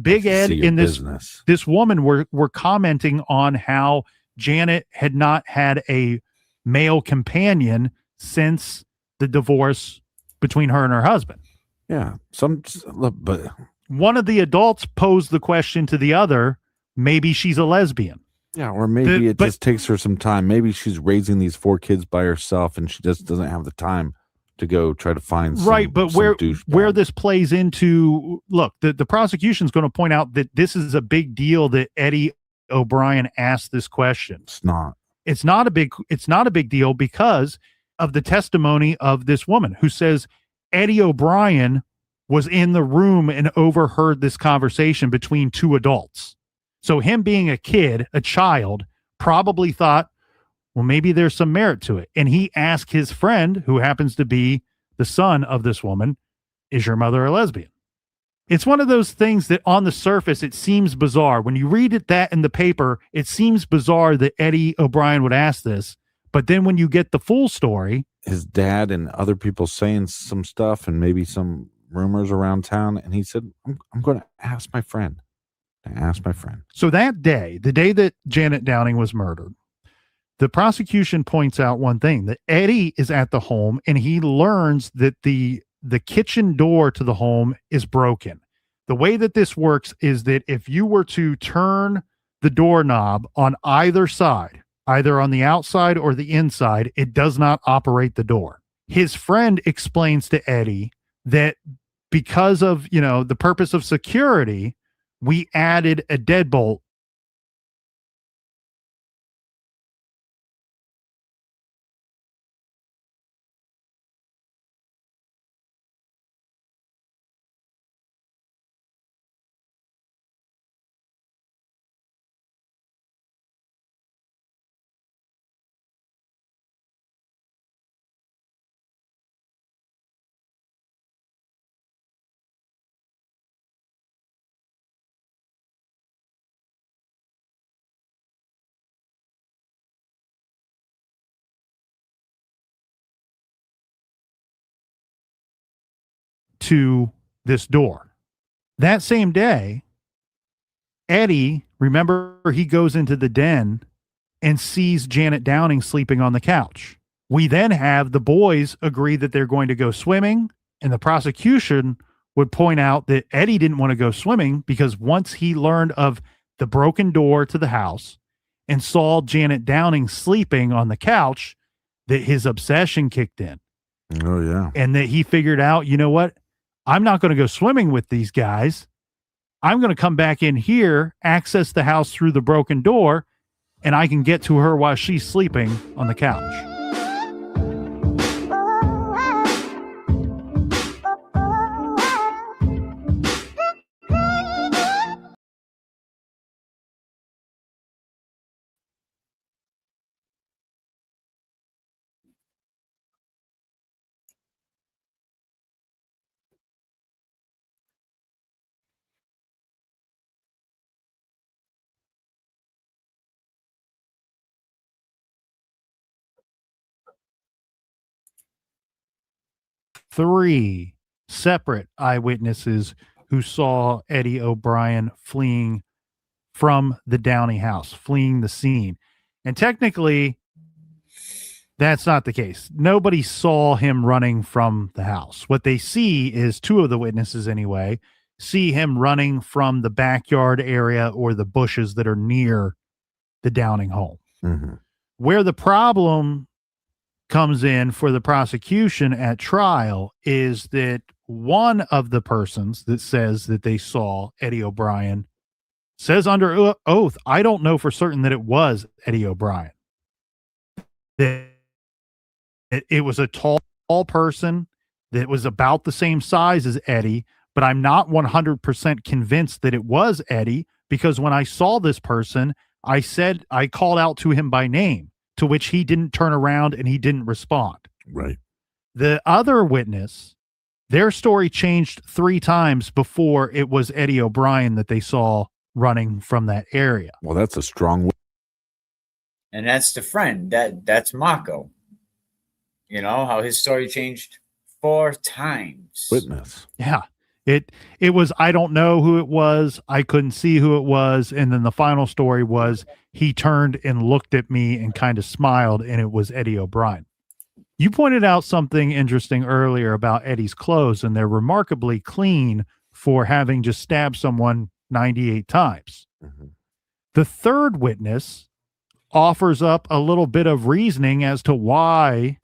Big Ed and this woman were commenting on how Janet had not had a male companion since the divorce between her and her husband. Yeah. But one of the adults posed the question to the other, maybe she's a lesbian. Yeah, or maybe it just takes her some time. Maybe she's raising these 4 kids by herself and she just doesn't have the time to go try to find where this plays into, look, the prosecution's going to point out that this is a big deal that Eddie O'Brien asked this question. It's not a big deal because of the testimony of this woman who says Eddie O'Brien was in the room and overheard this conversation between 2 adults. So him being a child, probably thought, well, maybe there's some merit to it. And he asked his friend, who happens to be the son of this woman, is your mother a lesbian? It's one of those things that on the surface, it seems bizarre. When you read that in the paper, it seems bizarre that Eddie O'Brien would ask this. But then when you get the full story, his dad and other people saying some stuff and maybe some rumors around town. And he said, I'm going to ask my friend. So that day, the day that Janet Downing was murdered, the prosecution points out one thing, that Eddie is at the home and he learns that the kitchen door to the home is broken. The way that this works is that if you were to turn the doorknob on either side, either on the outside or the inside, it does not operate the door. His friend explains to Eddie that because of, the purpose of security, we added a deadbolt. To this door. That same day, Eddie, remember, he goes into the den and sees Janet Downing sleeping on the couch. We then have the boys agree that they're going to go swimming, and the prosecution would point out that Eddie didn't want to go swimming because once he learned of the broken door to the house and saw Janet Downing sleeping on the couch, that his obsession kicked in. Oh, yeah. And that he figured out, you know what? I'm not going to go swimming with these guys. I'm going to come back in here, access the house through the broken door, and I can get to her while she's sleeping on the couch. Three separate eyewitnesses who saw Eddie O'Brien fleeing from the Downey house, fleeing the scene. And technically, that's not the case. Nobody saw him running from the house. What they see is 2 of the witnesses, anyway, see him running from the backyard area or the bushes that are near the Downing home. Mm-hmm. Where the problem comes in for the prosecution at trial is that one of the persons that says that they saw Eddie O'Brien says under oath, I don't know for certain that it was Eddie O'Brien. That it was a tall person that was about the same size as Eddie, but I'm not 100% convinced that it was Eddie, because when I saw this person, I called out to him by name, to which he didn't turn around and he didn't respond. Right. The other witness, their story changed 3 times before it was Eddie O'Brien that they saw running from that area. Well, that's a strong. And that's the friend. That's Mako. You know how his story changed 4 times. Witness. Yeah. It was, I don't know who it was. I couldn't see who it was. And then the final story was he turned and looked at me and kind of smiled, and it was Eddie O'Brien. You pointed out something interesting earlier about Eddie's clothes, and they're remarkably clean for having just stabbed someone 98 times. Mm-hmm. The third witness offers up a little bit of reasoning as to why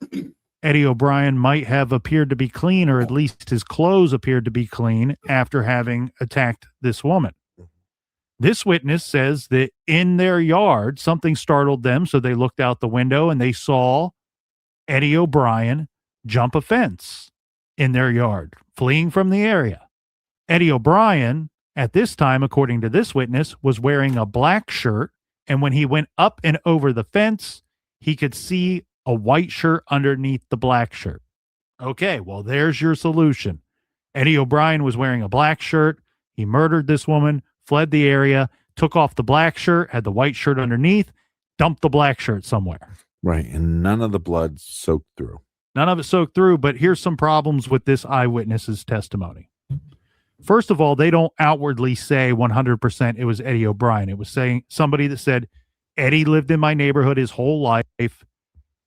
Eddie O'Brien might have appeared to be clean, or at least his clothes appeared to be clean after having attacked this woman. This witness says that in their yard, something startled them, so they looked out the window and they saw Eddie O'Brien jump a fence in their yard, fleeing from the area. Eddie O'Brien, at this time, according to this witness, was wearing a black shirt, and when he went up and over the fence, he could see a white shirt underneath the black shirt. Okay, well, there's your solution. Eddie O'Brien was wearing a black shirt. He murdered this woman, fled the area, took off the black shirt, had the white shirt underneath, dumped the black shirt somewhere. Right, and none of the blood soaked through. None of it soaked through, but here's some problems with this eyewitness's testimony. First of all, they don't outwardly say 100% it was Eddie O'Brien. It was saying somebody that said, Eddie lived in my neighborhood his whole life.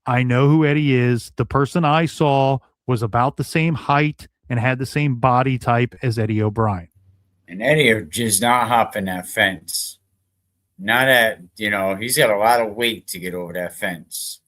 I know who Eddie is. The person I saw was about the same height and had the same body type as Eddie O'Brien. And Eddie just not hopping that fence. Not at, he's got a lot of weight to get over that fence.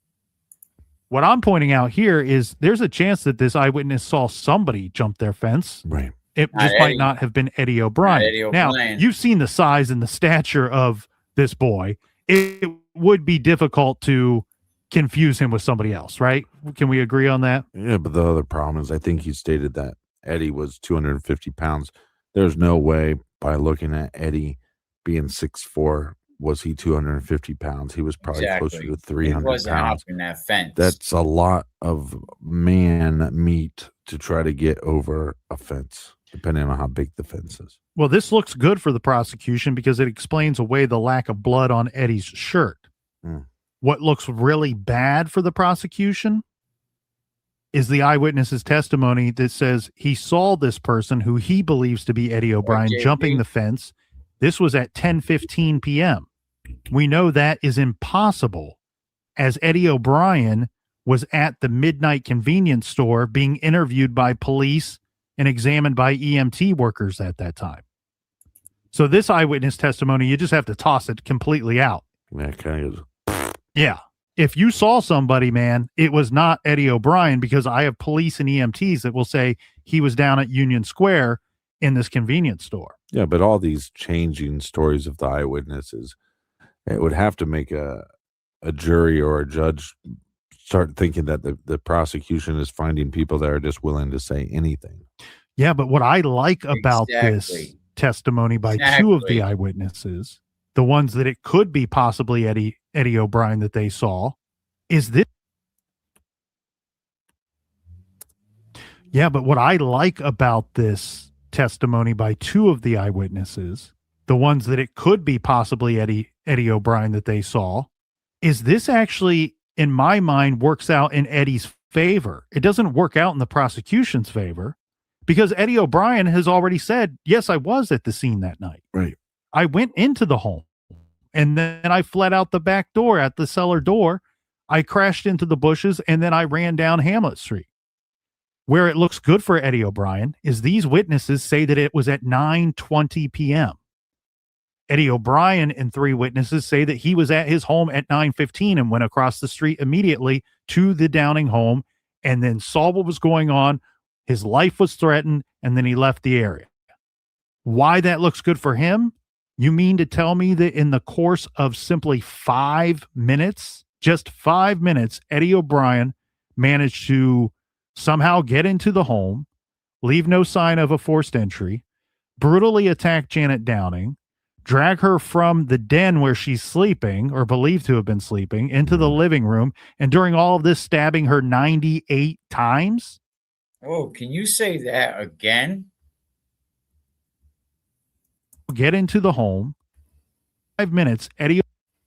What I'm pointing out here is there's a chance that this eyewitness saw somebody jump their fence. Right. It Not just Eddie. might not have been Eddie O'Brien. Not Eddie O'Brien. Now, you've seen the size and the stature of this boy. It would be difficult to confuse him with somebody else, right? Can we agree on that? Yeah, but the other problem is I think he stated that Eddie was 250 pounds. There's no way by looking at Eddie being 6'4", was he 250 pounds? He was probably closer to 300 he wasn't pounds. hopping that fence. That's a lot of man meat to try to get over a fence, depending on how big the fence is. Well, this looks good for the prosecution because it explains away the lack of blood on Eddie's shirt. What looks really bad for the prosecution is the eyewitness's testimony that says he saw this person who he believes to be Eddie O'Brien jumping the fence. This was at 10:15 p.m. We know that is impossible, as Eddie O'Brien was at the midnight convenience store being interviewed by police and examined by EMT workers at that time. So this eyewitness testimony, you just have to toss it completely out. Yeah, kind of. Yeah. If you saw somebody, man, it was not Eddie O'Brien, because I have police and EMTs that will say he was down at Union Square in this convenience store. Yeah, but all these changing stories of the eyewitnesses, it would have to make a jury or a judge start thinking that the prosecution is finding people that are just willing to say anything. Yeah, but what I like about this testimony by 2 of the eyewitnesses, the ones that it could be possibly Eddie O'Brien that they saw, is this. Yeah, but what I like about this testimony by 2 of the eyewitnesses, the ones that it could be possibly Eddie O'Brien that they saw, is this actually, in my mind, works out in Eddie's favor. It doesn't work out in the prosecution's favor, because Eddie O'Brien has already said, yes, I was at the scene that night. Right. I went into the home, and then I fled out the back door at the cellar door. I crashed into the bushes, and then I ran down Hamlet Street. Where it looks good for Eddie O'Brien is these witnesses say that it was at 9:20 p.m. Eddie O'Brien and 3 witnesses say that he was at his home at 9:15 and went across the street immediately to the Downing home and then saw what was going on. His life was threatened, and then he left the area. Why that looks good for him? You mean to tell me that in the course of simply 5 minutes, just 5 minutes, Eddie O'Brien managed to somehow get into the home, leave no sign of a forced entry, brutally attack Janet Downing, drag her from the den where she's sleeping or believed to have been sleeping into the living room, and during all of this stabbing her 98 times? Oh, can you say that again? Get into the home. 5 minutes, Eddie,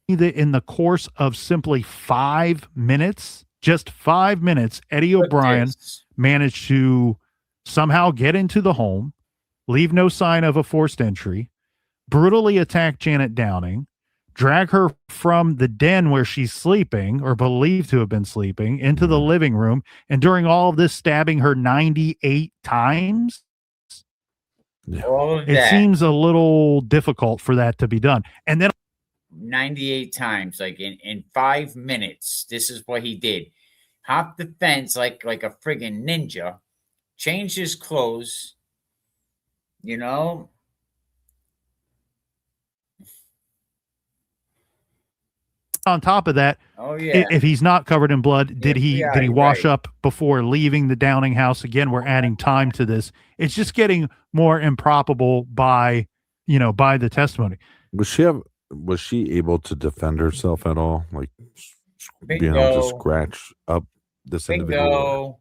in the course of simply 5 minutes, just 5 minutes, Eddie O'Brien managed to somehow get into the home, leave no sign of a forced entry, brutally attack Janet Downing, drag her from the den where she's sleeping or believed to have been sleeping into the living room, and during all of this stabbing her 98 times. All of it that. Seems a little difficult for that to be done. And then 98 times, like in 5 minutes, this is what he did. Hopped the fence like a friggin' ninja, changed his clothes, you know. On top of that, oh yeah, if he's not covered in blood, did he wash up before leaving the Downing house? Again, we're adding time to this. It's just getting more improbable by the testimony. Was she able to defend herself at all? Like being able to scratch up this individual?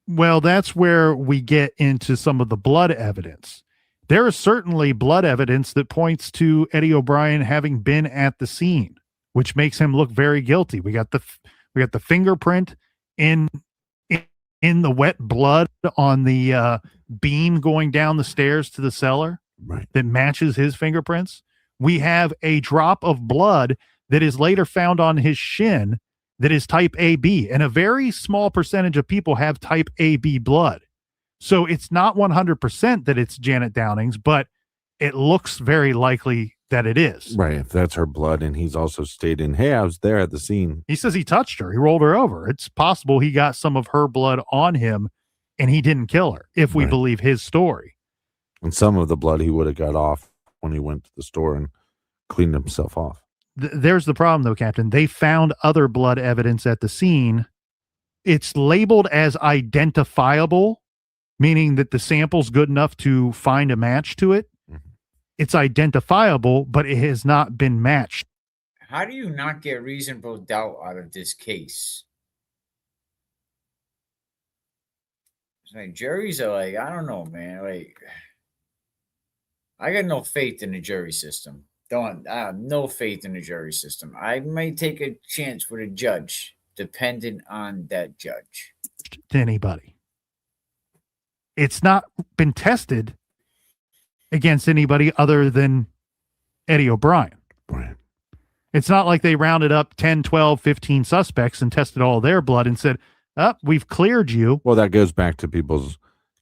Well, that's where we get into some of the blood evidence. There is certainly blood evidence that points to Eddie O'Brien having been at the scene, which makes him look very guilty. We got the fingerprint in the wet blood on the beam going down the stairs to the cellar, right, that matches his fingerprints. We have a drop of blood that is later found on his shin that is type AB, and a very small percentage of people have type AB blood. So it's not 100% that it's Janet Downing's, but it looks very likely that it is. Right, if that's her blood. And he's also stating, hey, I was there at the scene. He says he touched her. He rolled her over. It's possible he got some of her blood on him and he didn't kill her, if we believe his story. And some of the blood he would have got off when he went to the store and cleaned himself off. There's the problem, though, Captain. They found other blood evidence at the scene. It's labeled as identifiable, meaning that the sample's good enough to find a match to it. It's identifiable, but it has not been matched. How do you not get reasonable doubt out of this case? It's like juries are like, I don't know, man. Like, I got no faith in the jury system. I have no faith in the jury system. I may take a chance with a judge, depending on that judge. To anybody. It's not been tested against anybody other than Eddie O'Brien. Right. It's not like they rounded up 10, 12, 15 suspects and tested all their blood and said, we've cleared you. Well, that goes back to people's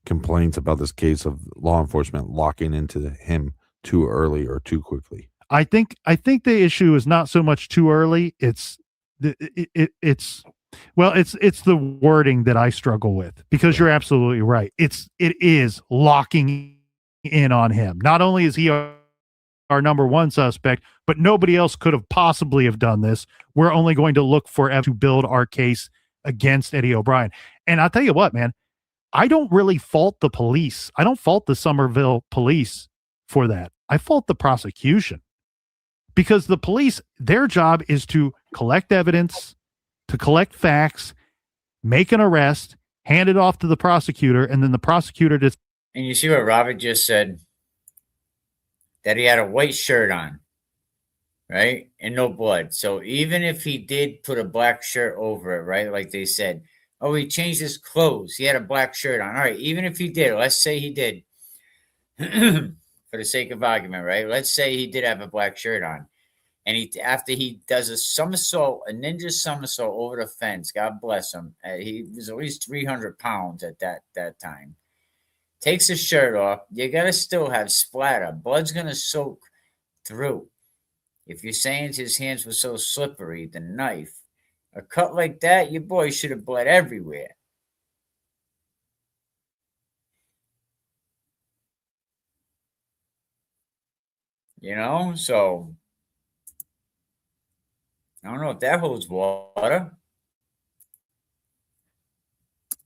complaints about this case of law enforcement locking into him too early or too quickly. I think the issue is not so much too early. It's the wording that I struggle with, because you're absolutely right. It is locking in on him. Not only is he our number one suspect, but nobody else could have possibly have done this. We're only going to look for to build our case against Eddie O'Brien. And I'll tell you what, man, I don't really fault the police. I don't fault the Somerville police for that. I fault the prosecution, because the police, their job is to collect evidence, to collect facts, make an arrest, hand it off to the prosecutor, and then the prosecutor just. And you see what Robert just said? That he had a white shirt on, right? And no blood. So even if he did put a black shirt over it, right? Like they said, oh, he changed his clothes. He had a black shirt on. All right, even if he did, let's say he did, for the sake of argument, right? Let's say he did have a black shirt on. And after he does a ninja somersault over the fence, God bless him. He was at least 300 pounds at that time. Takes his shirt off. You got to still have splatter. Blood's going to soak through. If you're saying his hands were so slippery, the knife, A cut like that, your boy should have bled everywhere. You know, so I don't know if that holds water.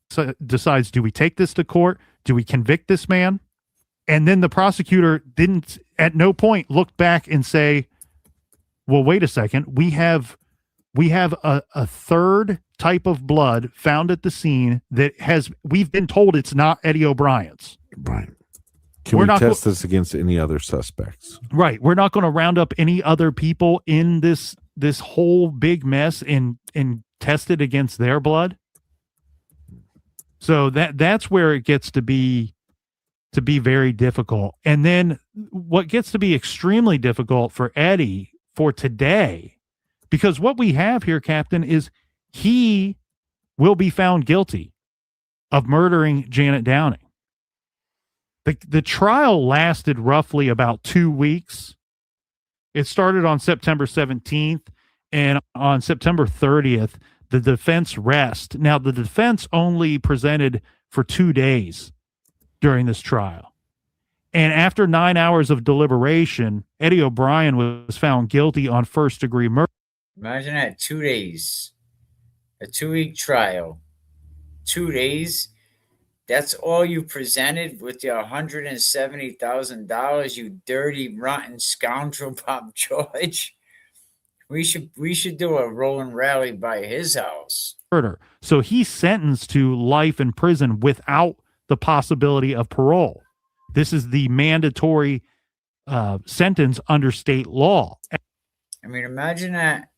So decides, do we take this to court? Do we convict this man? And then the prosecutor didn't at no point look back and say, well, wait a second, we have a third type of blood found at the scene that we've been told it's not Eddie O'Brien's. Right. Can we test this against any other suspects? Right. We're not going to round up any other people in this whole big mess and test it against their blood. So that's where it gets to be very difficult. And then what gets to be extremely difficult for Eddie for today, because what we have here, Captain, is he will be found guilty of murdering Janet Downing. The trial lasted roughly about 2 weeks. It started on September 17th, and on September 30th, the defense rest. Now, the defense only presented for 2 days during this trial. And after 9 hours of deliberation, Eddie O'Brien was found guilty on first-degree murder. Imagine that, 2 days. A 2-week trial. 2 days. That's all you presented with your $170,000, you dirty, rotten scoundrel, Bob George. We should do a rolling rally by his house. Murder. So he's sentenced to life in prison without the possibility of parole. This is the mandatory sentence under state law. I mean, imagine that.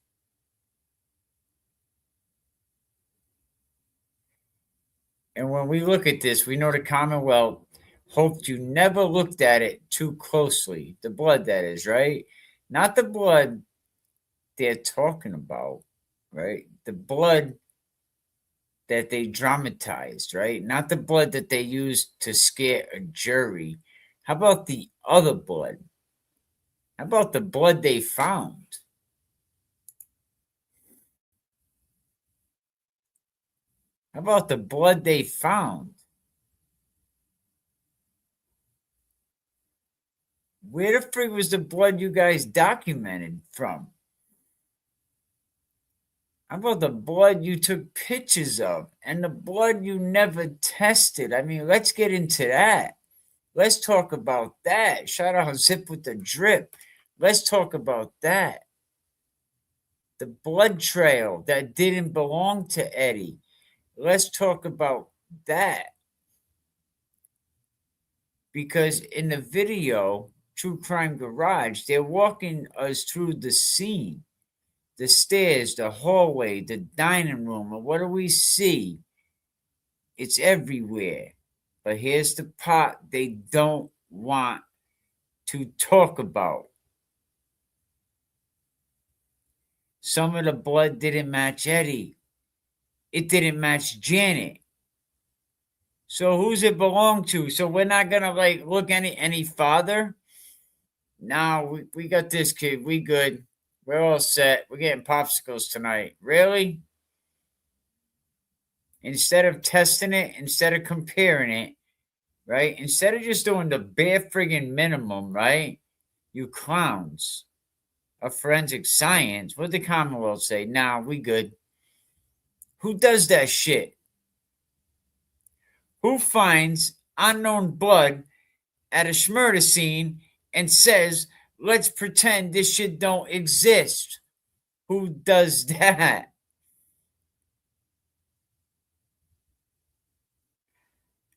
And when we look at this, we know the Commonwealth hoped you never looked at it too closely. The blood, that is, right? Not the blood they're talking about, right? The blood that they dramatized, right? Not the blood that they used to scare a jury. How about the other blood? How about the blood they found? How about the blood they found? Where the freak was the blood you guys documented from? How about the blood you took pictures of and the blood you never tested? I mean, let's get into that. Let's talk about that. Shout out Zip with the Drip. Let's talk about that. The blood trail that didn't belong to Eddie. Let's talk about that. Because in the video, True Crime Garage, they're walking us through the scene. The stairs, the hallway, the dining room, and what do we see? It's everywhere. But here's the part they don't want to talk about. Some of the blood didn't match Eddie. It didn't match Janet. So who's it belong to? So we're not gonna look any farther? No, we got this kid. We good. We're all set. We're getting popsicles tonight. Really? Instead of testing it, instead of comparing it, right? Instead of just doing the bare friggin' minimum, right? You clowns of forensic science. What did the Commonwealth say? Nah, we good. Who does that shit? Who finds unknown blood at a murder scene and says, let's pretend this shit don't exist? Who does that?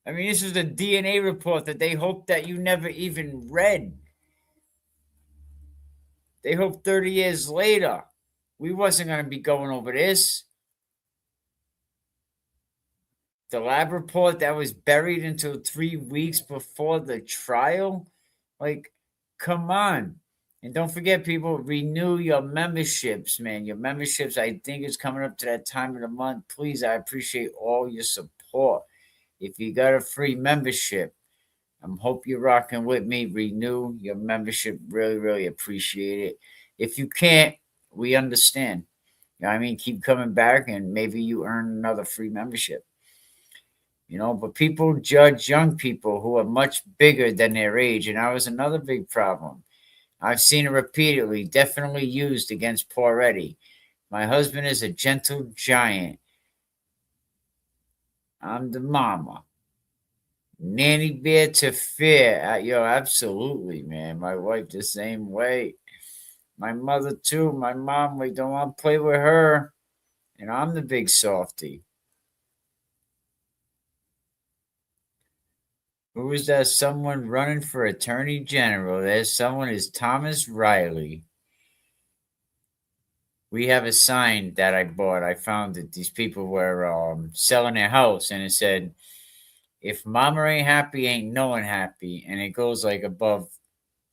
I mean, this is a DNA report that they hope that you never even read. They hope 30 years later, we wasn't going to be going over this. The lab report that was buried until 3 weeks before the trial. Come on. And don't forget, people, renew your memberships, man. Your memberships, I think, is coming up to that time of the month. Please, I appreciate all your support. If you got a free membership, I hope you're rocking with me. Renew your membership. Really, really appreciate it. If you can't, we understand. You know what I mean? Keep coming back and maybe you earn another free membership. You know, but people judge young people who are much bigger than their age, and that was another big problem. I've seen it repeatedly, definitely used against poor Eddie. My husband is a gentle giant. I'm the mama. Nanny bear to fear. Yo, absolutely, man. My wife the same way. My mother too. My mom, we don't want to play with her. And I'm the big softy. Who is that? Someone running for attorney general. There's someone is Thomas Riley. We have a sign that I bought. I found that these people were selling their house, and it said, "If mama ain't happy, ain't no one happy." And it goes like above,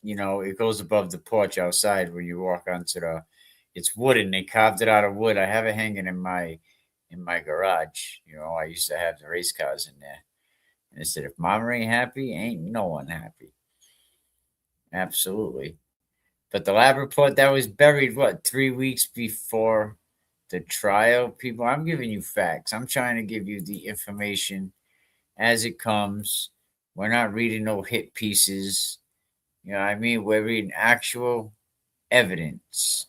it goes above the porch outside when you walk onto the. It's wooden. They carved it out of wood. I have it hanging in my garage. I used to have the race cars in there. And it said, "If mama ain't happy, ain't no one happy." Absolutely. But the lab report that was buried, what, 3 weeks before the trial? People, I'm giving you facts. I'm trying to give you the information as it comes. We're not reading no hit pieces. You know what I mean? We're reading actual evidence.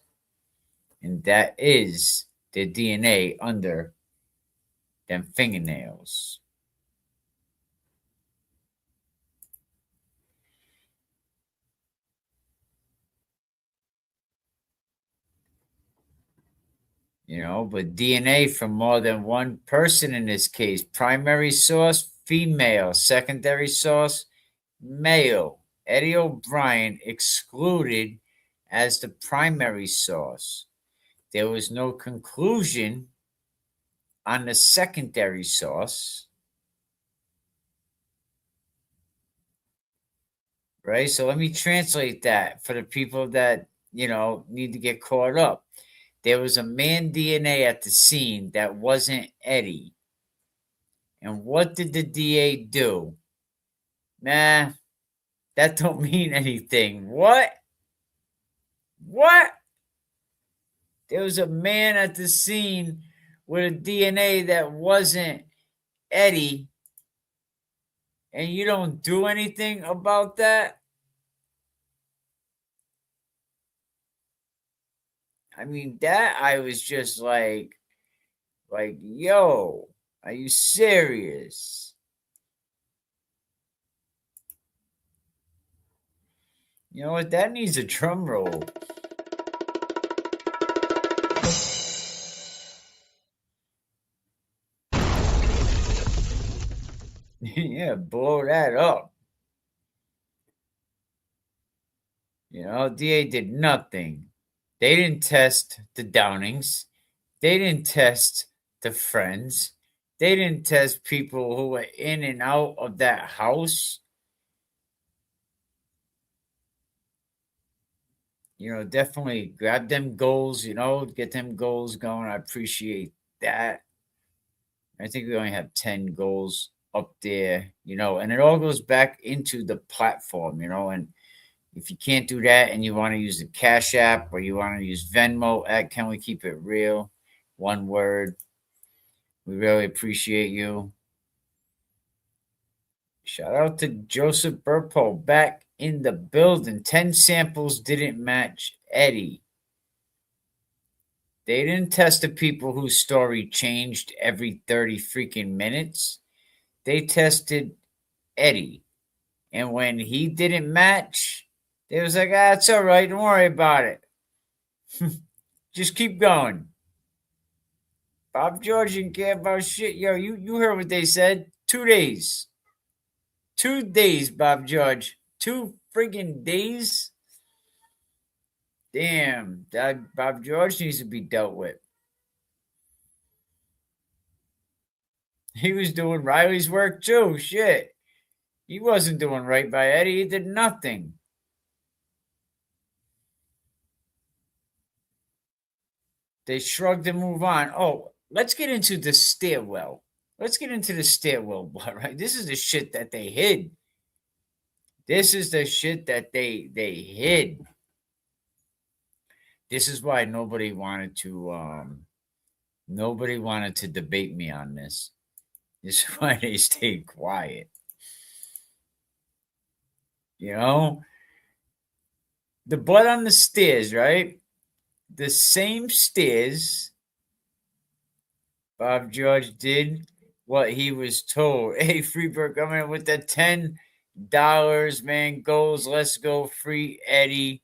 And that is the DNA under them fingernails. But DNA from more than one person in this case. Primary source, female. Secondary source, male. Eddie O'Brien excluded as the primary source. There was no conclusion on the secondary source. Right? So let me translate that for the people that, need to get caught up. There was a man DNA at the scene that wasn't Eddie. And what did the DA do? Nah, that don't mean anything. What? What? There was a man at the scene with a DNA that wasn't Eddie, and you don't do anything about that? I mean, that I was just like, yo, are you serious? You know what? That needs a drum roll. Yeah, blow that up. DA did nothing. They didn't test the Downings. They didn't test the friends. They didn't test people who were in and out of that house. Definitely grab them goals, get them goals going. I appreciate that. I think we only have 10 goals up there, and it all goes back into the platform, and if you can't do that and you want to use the Cash App or you want to use Venmo at Can We Keep It Real? One word. We really appreciate you. Shout out to Joseph Burpo back in the building. 10 samples didn't match Eddie. They didn't test the people whose story changed every 30 freaking minutes. They tested Eddie. And when he didn't match, they was like, it's all right. Don't worry about it. Just keep going. Bob George didn't care about shit. Yo, you heard what they said. 2 days. 2 days, Bob George. 2 friggin' days? Damn, that Bob George needs to be dealt with. He was doing Riley's work too. Shit. He wasn't doing right by Eddie. He did nothing. They shrugged and move on. Oh, let's get into the stairwell. Let's get into the stairwell, right? This is the shit that they hid. This is the shit that they hid. This is why nobody wanted to Nobody wanted to debate me on this. This is why they stayed quiet. You know, the blood on the stairs, right? The same stairs Bob George did what he was told. Hey, Freeberg coming in with the $10, man. Goals, let's go, free Eddie.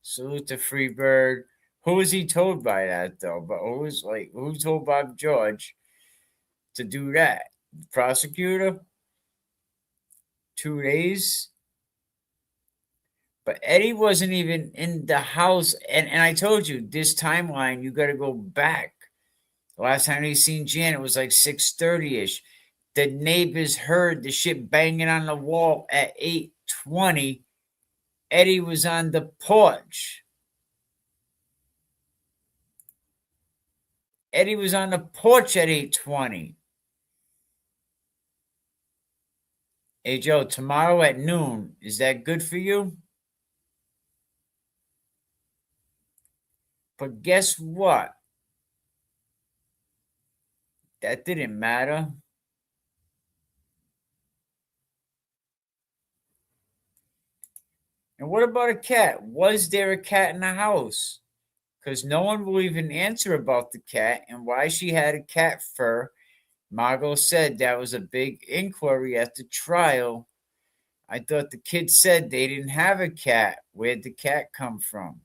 Salute to Freebird. Who was he told by that though? But who told Bob George to do that? The prosecutor? 2 days? But Eddie wasn't even in the house. And I told you, this timeline, you got to go back. The last time he seen Janet was like 6:30-ish. The neighbors heard the shit banging on the wall at 8:20. Eddie was on the porch. Eddie was on the porch at 8:20. Hey, Joe, tomorrow at noon, is that good for you? But guess what? That didn't matter. And what about a cat? Was there a cat in the house? Because no one will even answer about the cat and why she had a cat fur. Margot said that was a big inquiry at the trial. I thought the kids said they didn't have a cat. Where'd the cat come from?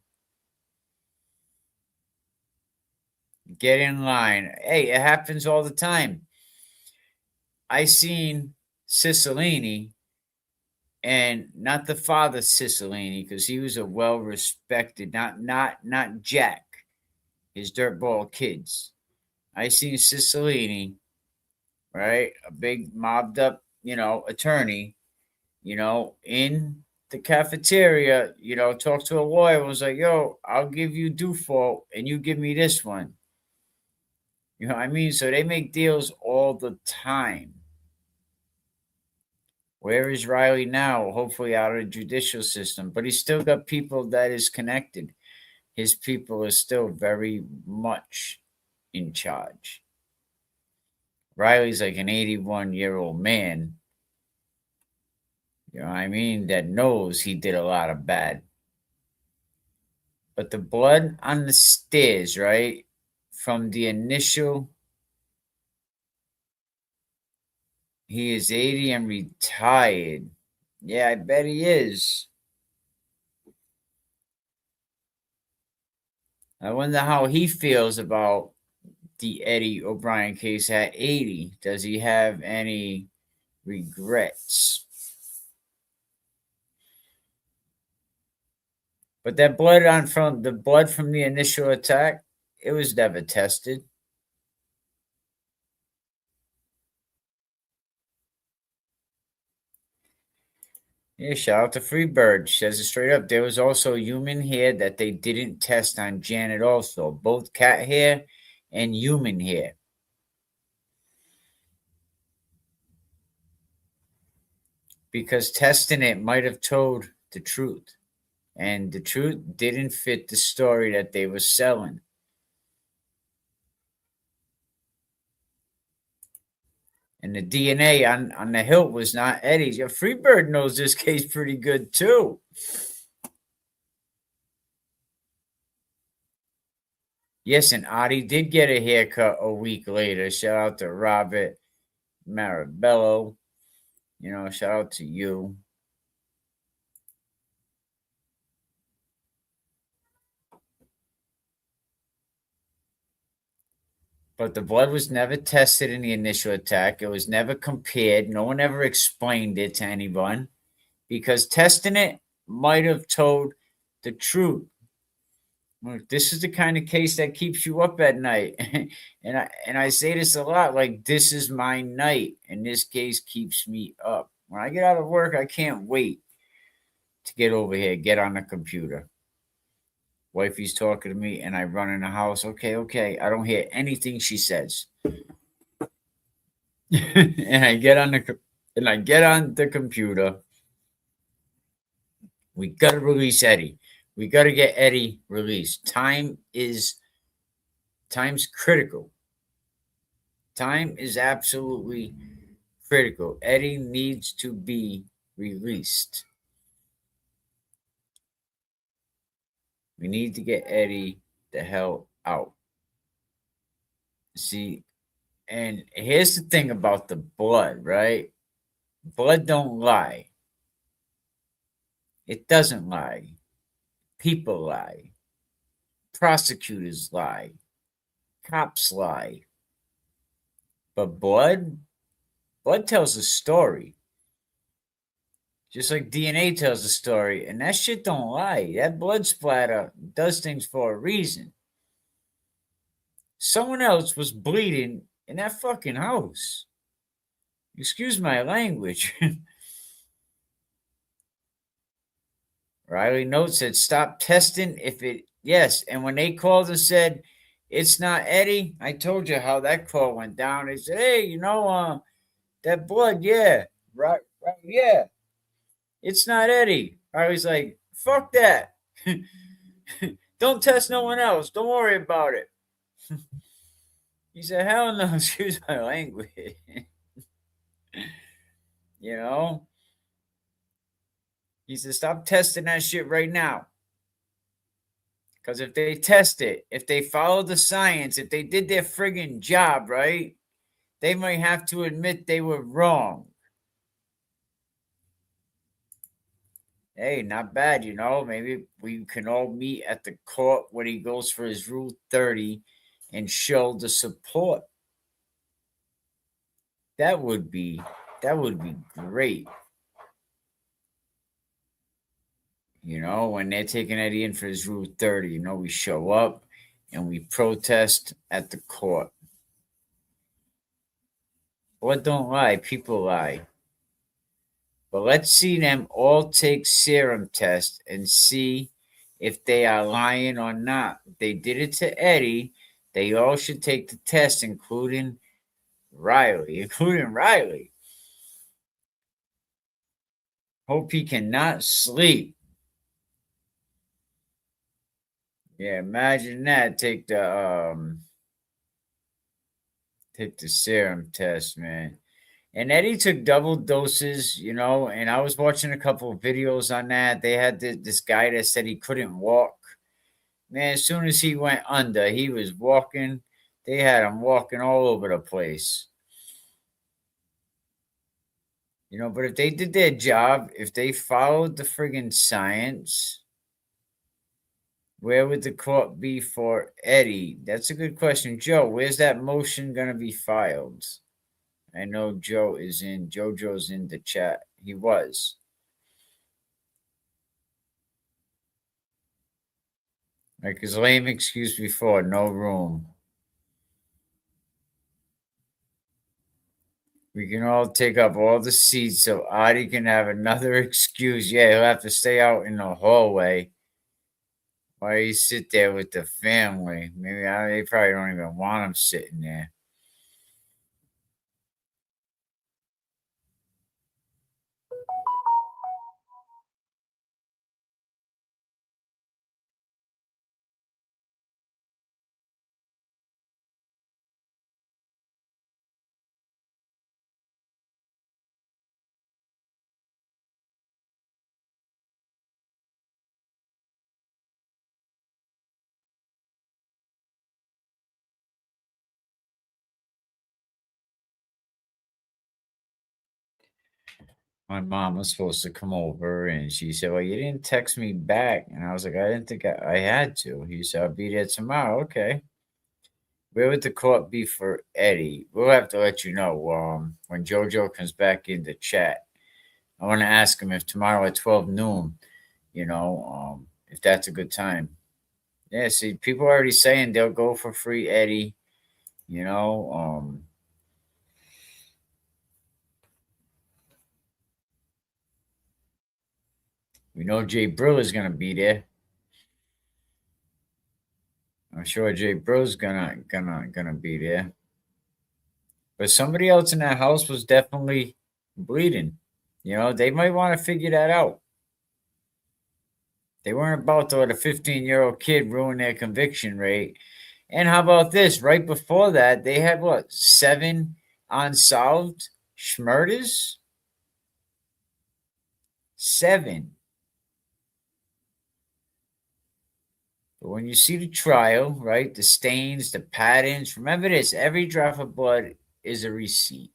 Get in line. Hey, it happens all the time. I seen Cicilline, and not the father Cicilline, because he was a well-respected, not Jack, his dirtball kids. I seen Cicilline, right? A big mobbed up, attorney, in the cafeteria, talk to a lawyer, was like, yo, I'll give you default and you give me this one. You know what I mean? So they make deals all the time. Where is Riley now? Hopefully out of the judicial system, but he's still got people that is connected. His people are still very much in charge. Riley's like an 81-year-old man, you know what I mean, that knows he did a lot of bad. But the blood on the stairs, right, from the initial, he is 80 and retired. Yeah, I bet he is. I wonder how he feels about the Eddie O'Brien case at 80. Does he have any regrets? But that blood from the initial attack, it was never tested. Yeah, shout out to Freebird. She says it straight up. There was also human hair that they didn't test on Janet also. Both cat hair and human hair. Because testing it might have told the truth. And the truth didn't fit the story that they were selling. And the DNA on the hilt was not Eddie's. Yeah, Freebird knows this case pretty good too. Yes, and Adi did get a haircut a week later. Shout out to Robert Marabello. Shout out to you. But the blood was never tested in the initial attack. It was never compared. No one ever explained it to anyone because testing it might have told the truth. Look, this is the kind of case that keeps you up at night. and I say this a lot, like, this is my night, and this case keeps me up. When I get out of work, I can't wait to get over here, get on the computer. Wifey's talking to me, and I run in the house. Okay. I don't hear anything she says. and I get on the computer. We gotta release Eddie. We gotta get Eddie released. Time's critical. Time is absolutely critical. Eddie needs to be released. We need to get Eddie the hell out. See, and here's the thing about the blood, right? Blood don't lie. It doesn't lie. People lie. Prosecutors lie. Cops lie. But blood tells a story. Just like DNA tells a story. And that shit don't lie. That blood splatter does things for a reason. Someone else was bleeding in that fucking house. Excuse my language. Riley Note said, stop testing if it, yes. And when they called and said, it's not Eddie, I told you how that call went down. They said, hey, that blood, yeah, right, yeah, it's not Eddie. I was like, fuck that. Don't test no one else. Don't worry about it. He said, hell no, excuse my language. you know? He said, stop testing that shit right now. Because if they test it, if they follow the science, if they did their friggin' job, right, they might have to admit they were wrong. Hey, not bad, Maybe we can all meet at the court when he goes for his Rule 30 and show the support. That would be great. When they're taking Eddie in for his Rule 30, we show up and we protest at the court. Blood don't lie, people lie. But let's see them all take serum tests and see if they are lying or not. If they did it to Eddie, they all should take the test, including Riley. Hope he cannot sleep. Yeah, imagine that. Take the serum test, man. And Eddie took double doses, and I was watching a couple of videos on that. They had this guy that said he couldn't walk. Man, as soon as he went under, he was walking. They had him walking all over the place. But if they did their job, if they followed the friggin' science, where would the court be for Eddie? That's a good question. Joe, where's that motion going to be filed? I know Jojo's in the chat. He was. Like his lame excuse before, no room. We can all take up all the seats so Adi can have another excuse. Yeah, he'll have to stay out in the hallway while you sit there with the family. Maybe they probably don't even want him sitting there. My mom was supposed to come over and she said, well, you didn't text me back. And I was like, I didn't think I had to. He said, I'll be there tomorrow. Okay. Where would the court be for Eddie? We'll have to let you know when JoJo comes back in the chat. I want to ask him if tomorrow at 12 noon, if that's a good time. Yeah, see, people are already saying they'll go for free Eddie. We know Jay Brill is gonna be there. I'm sure Jay Brill's gonna be there. But somebody else in that house was definitely bleeding. They might want to figure that out. They weren't about to let a 15-year-old kid ruin their conviction rate And how about this? Right before that, they had what? 7 unsolved schmurders? 7. But when you see the trial, right, the stains, the patterns, remember this: every drop of blood is a receipt.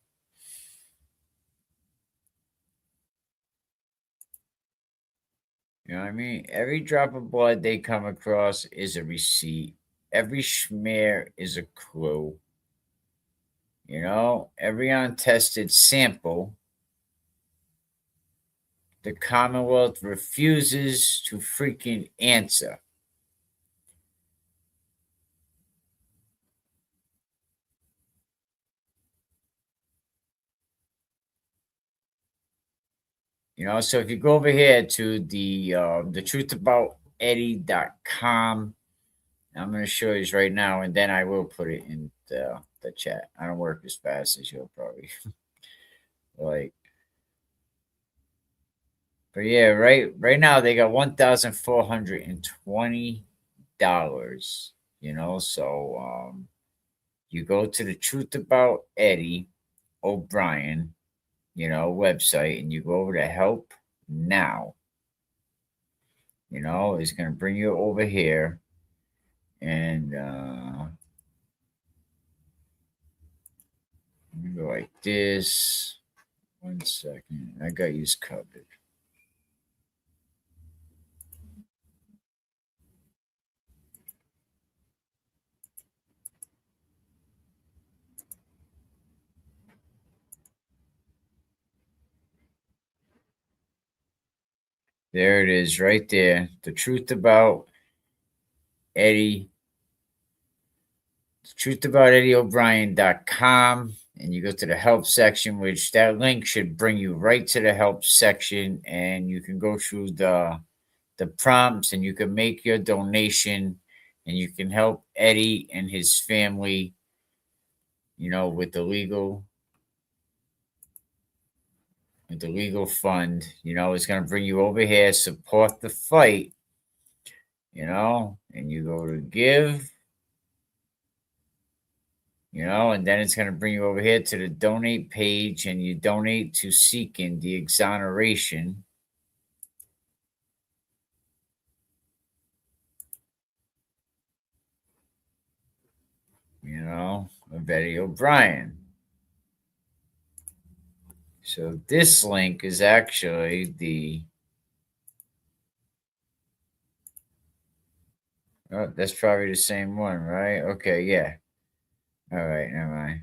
You know what I mean? Every drop of blood they come across is a receipt. Every smear is a clue. You know, every untested sample, the Commonwealth refuses to freaking answer. You know, so if you go over here to the truthabouteddie.com, I'm going to show you this right now, and then I will put it in the chat. I don't work as fast as you'll probably like. But yeah, right now they got $1,420. You know, so you go to the Truth About Eddie O'Brien, you know, website, and you go over to Help Now. You know, it's gonna bring you over here, and let me go like this. 1 second, I got you covered. There it is, right there. The Truth About Eddie. Truthabouteddieobrien.com, and you go to the help section, which that link should bring you right to the help section, and you can go through the prompts, and you can make your donation, and you can help Eddie and his family, you know, with the legal fund. You know, it's going to bring you over here, support the fight, you know, and you go to give, you know, and then it's going to bring you over here to the donate page, and you donate to seeking the exoneration, you know, of Eddie O'Brien. So this link is actually the, oh, that's probably the same one, right? Okay, yeah. All right, never mind.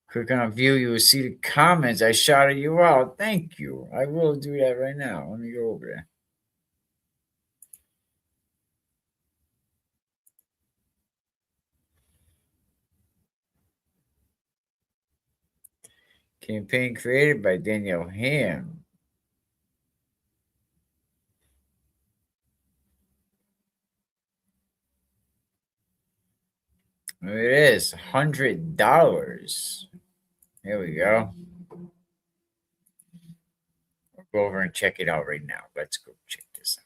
Click on view, you will see the comments. I shouted you out. Thank you. I will do that right now. Let me go over there. Campaign created by Danielle Ham. There it is, $100. Here we go. We'll go over and check it out right now. Let's go check this out.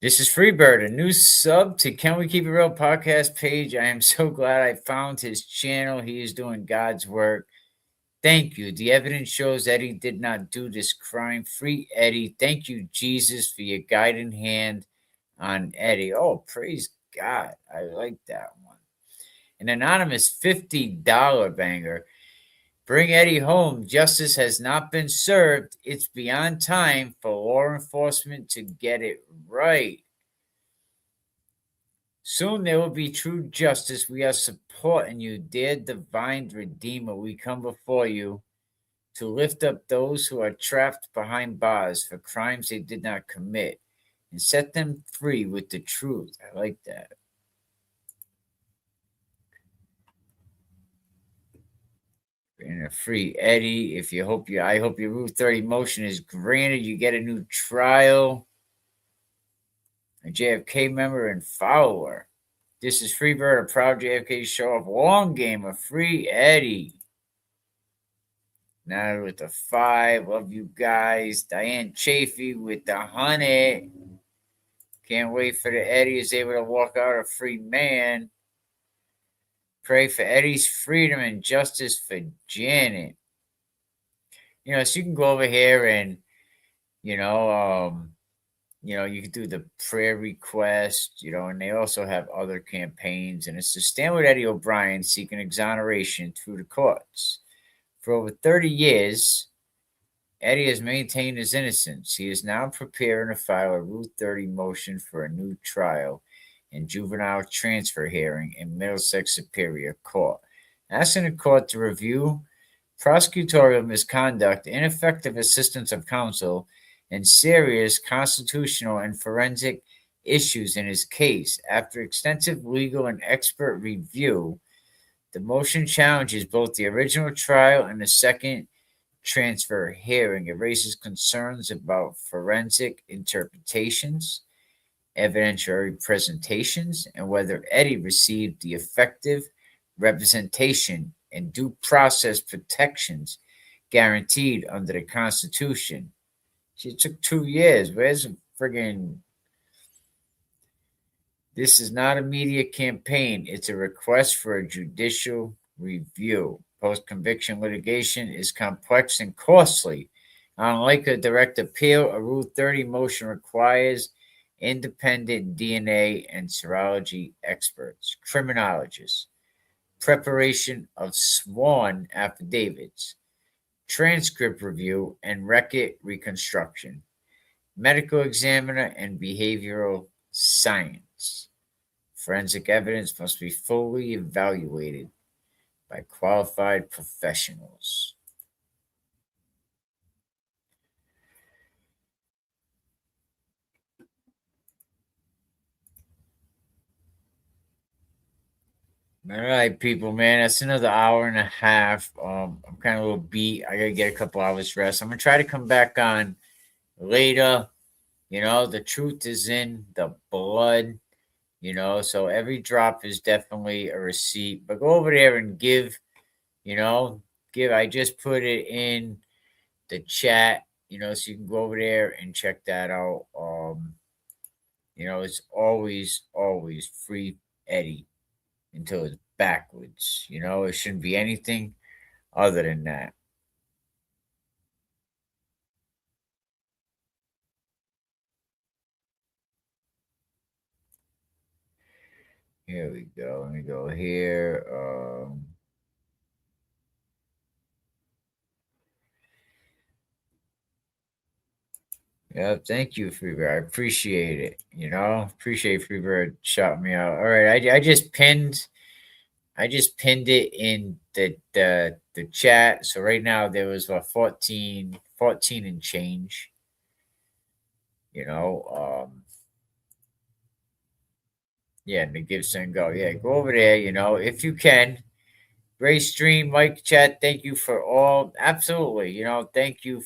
This is Freebird, a new sub to Can We Keep It Real podcast page. I am so glad I found his channel. He is doing God's work. Thank you. The evidence shows Eddie did not do this crime. Free Eddie. Thank you, Jesus, for your guiding hand on Eddie. Oh, praise God. I like that one. An anonymous $50 banger. Bring Eddie home. Justice has not been served. It's beyond time for law enforcement to get it right. Soon there will be true justice. We are supporting you, dear divine Redeemer. We come before you to lift up those who are trapped behind bars for crimes they did not commit and set them free with the truth. I like that. And a free Eddie. I hope your Rule 30 motion is granted. You get a new trial. A JFK member and follower. This is Freebird, a proud JFK show off long game of free Eddie. Now with the 5. Love you guys. Diane Chafee with the 100. Can't wait for the Eddie is able to walk out a free man. Pray for Eddie's freedom and justice for Janet. So you can go over here and, you know, you can do the prayer request, and they also have other campaigns. And it's to Stand with Eddie O'Brien seeking exoneration through the courts. For over 30 years, Eddie has maintained his innocence. He is now preparing to file a Rule 30 motion for a new trial and juvenile transfer hearing in Middlesex Superior Court, asking the court to review prosecutorial misconduct, ineffective assistance of counsel, and serious constitutional and forensic issues in his case. After extensive legal and expert review, the motion challenges both the original trial and the second transfer hearing. It raises concerns about forensic interpretations, evidentiary presentations, and whether Eddie received the effective representation and due process protections guaranteed under the Constitution. It took 2 years. Where's the friggin'? This is not a media campaign. It's a request for a judicial review. Post-conviction litigation is complex and costly. Unlike a direct appeal, a Rule 30 motion requires independent DNA and serology experts, criminologists, preparation of sworn affidavits, transcript review and record reconstruction, medical examiner, and behavioral science. Forensic evidence must be fully evaluated by qualified professionals. All right, people, man. That's another hour and a half. I'm kind of a little beat. I gotta get a couple hours rest. I'm gonna try to come back on later. The truth is in the blood. So every drop is definitely a receipt. But go over there and give. Give. I just put it in the chat. So you can go over there and check that out. It's always free Eddie until it's backwards. It shouldn't be anything other than that. Here we go. Let me go here. Yeah, thank you, Freebird. I appreciate it. Appreciate Freebird shouting me out. All right, I just pinned it in the chat. So right now there was 14 and change. Yeah, and the give send go. Yeah, go over there, if you can. Great stream, Mike chat. Thank you for all. Absolutely. Thank you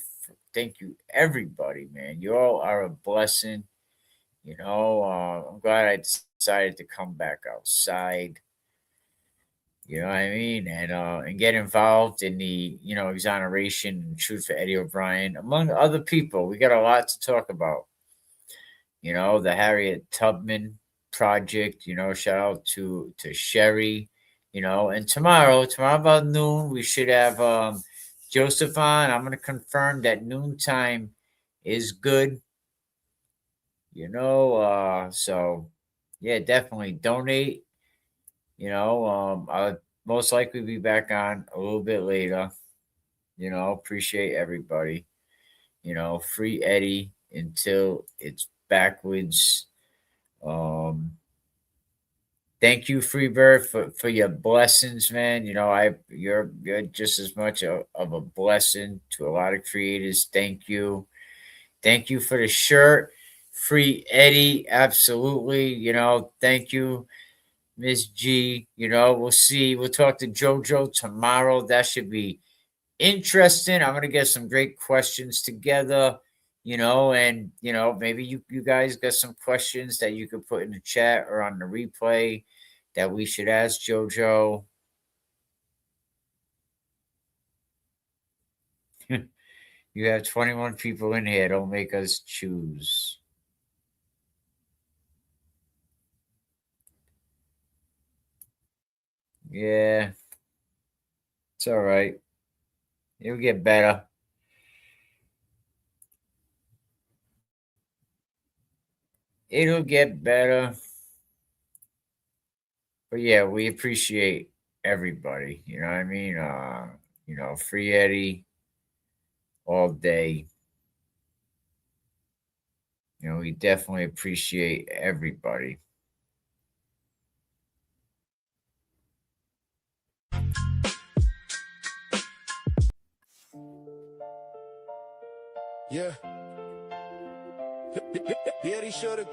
everybody, man. You all are a blessing. I'm glad I decided to come back outside. You know what I mean? And get involved in the, exoneration and truth for Eddie O'Brien, among other people. We got a lot to talk about. The Harriet Tubman project, shout out to Sherry, and tomorrow about noon, we should have Joseph on. I'm gonna confirm that noontime is good. So yeah, definitely donate. I'll most likely be back on a little bit later. Appreciate everybody. Free Eddie until it's backwards. Thank you, Freebird, for your blessings, man. You're just as much of a blessing to a lot of creators. Thank you. Thank you for the shirt. Free Eddie, absolutely. Thank you, Miss G. We'll see. We'll talk to JoJo tomorrow. That should be interesting. I'm gonna get some great questions together, and maybe you guys got some questions that you could put in the chat or on the replay that we should ask JoJo. You have 21 people in here. Don't make us choose. Yeah, it's all right. It'll get better. It'll get better. But yeah, we appreciate everybody. You know what I mean? Free Eddie all day. We definitely appreciate everybody. Yeah. Yeah, he should've.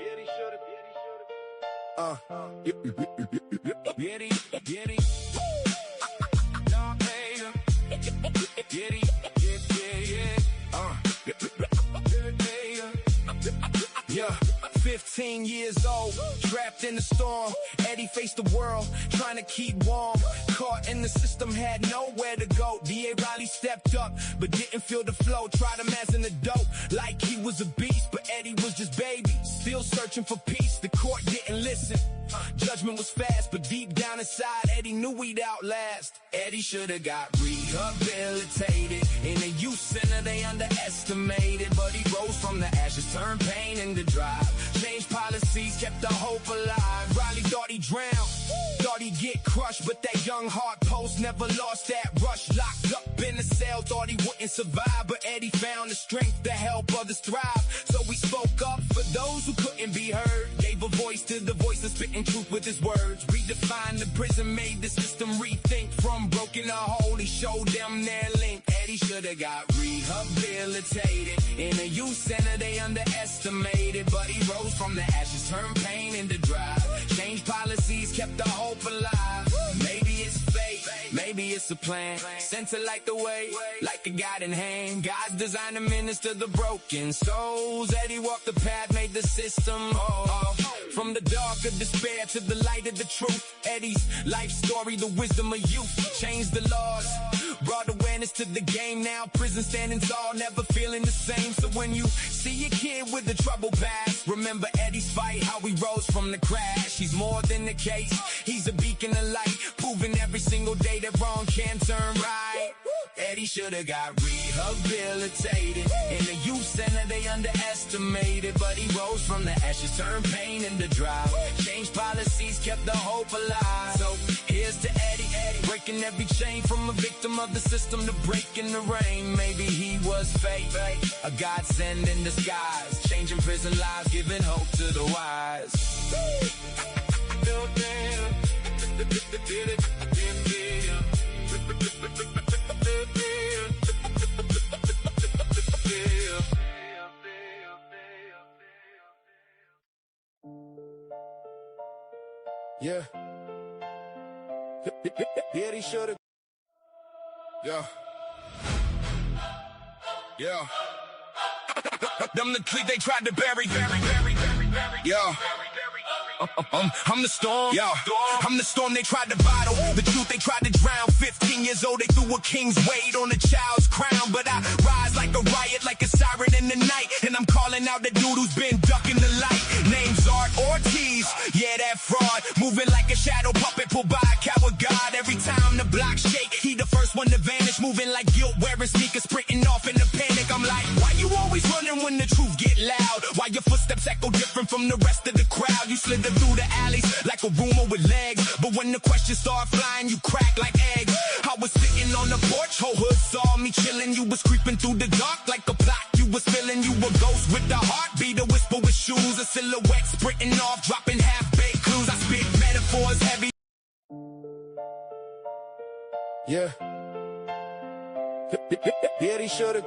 Yeah. 15 years old, trapped in the storm. Eddie faced the world, trying to keep warm. Caught in the system, had nowhere to go. D.A. Riley stepped up, but didn't feel the flow. Tried him as an adult, like he was a beast. But Eddie was just baby, still searching for peace. The court didn't listen. Judgment was fast, but deep down inside, Eddie knew he'd outlast. Eddie should've got rehabilitated. In a youth center, they underestimated. But he rose from the ashes, turned pain into drive. Changed policies, kept the hope alive. Riley thought he drowned, thought he'd get crushed. But that young heart post never lost that rush. Locked up in a cell, thought he wouldn't survive. But Eddie found the strength to help others thrive. So he spoke up for those who couldn't be heard. Gave a voice to the voiceless, spitting truth with his words. Redefined the prison, made the system rethink. From broken to whole, he showed them their link. Eddie should've got rehabilitated. In a youth center, they underestimated. But he rose from the ashes, turned pain into drive. Changed policies, kept the hope alive. Maybe it's fate, maybe it's a plan. Sent to light the way, like a guiding hand. God's designed to minister the broken souls. Eddie walked the path, made the system whole. From the dark of despair to the light of the truth. Eddie's life story, the wisdom of youth. Changed the laws, brought awareness to the game. Now prison standing tall, never feeling the same. So when you see a kid with a troubled past, remember Eddie's fight, how he rose from the crash. He's more than a case, he's a beacon of light, proving every single day that wrong can turn right. Eddie should've got rehabilitated. In the youth center, they underestimated. But he rose from the ashes, turned pain into drive. Changed policies, kept the hope alive. So here's to Eddie, breaking every chain. From a victim of the system to breaking the rain. Maybe he was fate, a godsend in disguise. Changing prison lives, giving hope to the wise. Yeah. Yeah, he should've. Yeah. Yeah. Them the tree they tried to bury. Yeah. I'm the storm, yeah. I'm the storm they tried to bottle. The truth they tried to drown. 15 years old, they threw a king's weight on a child's crown. But I rise like a riot, like a siren in the night. And I'm calling out the dude who's been ducking the light. Name's Art Ortiz, yeah, that fraud. Moving like a shadow puppet pulled by a coward god. Every time the block shake, he the first one to vanish. Moving like guilt, wearing sneakers, sprinting off in a panic. I'm like, why you always running when the truth get loud? Why your footsteps echo different from the rest of the crowd? You slither through the alleys like a rumor with legs. But when the questions start flying, you crack like eggs. I was sitting on the porch, whole hood saw me chilling. You was creeping through the dark like a plot. You was feeling you a ghost with a heartbeat, a whisper with shoes, a silhouette sprinting off, dropping half-baked clues. I spit metaphors heavy. Yeah. Yeah, he should've.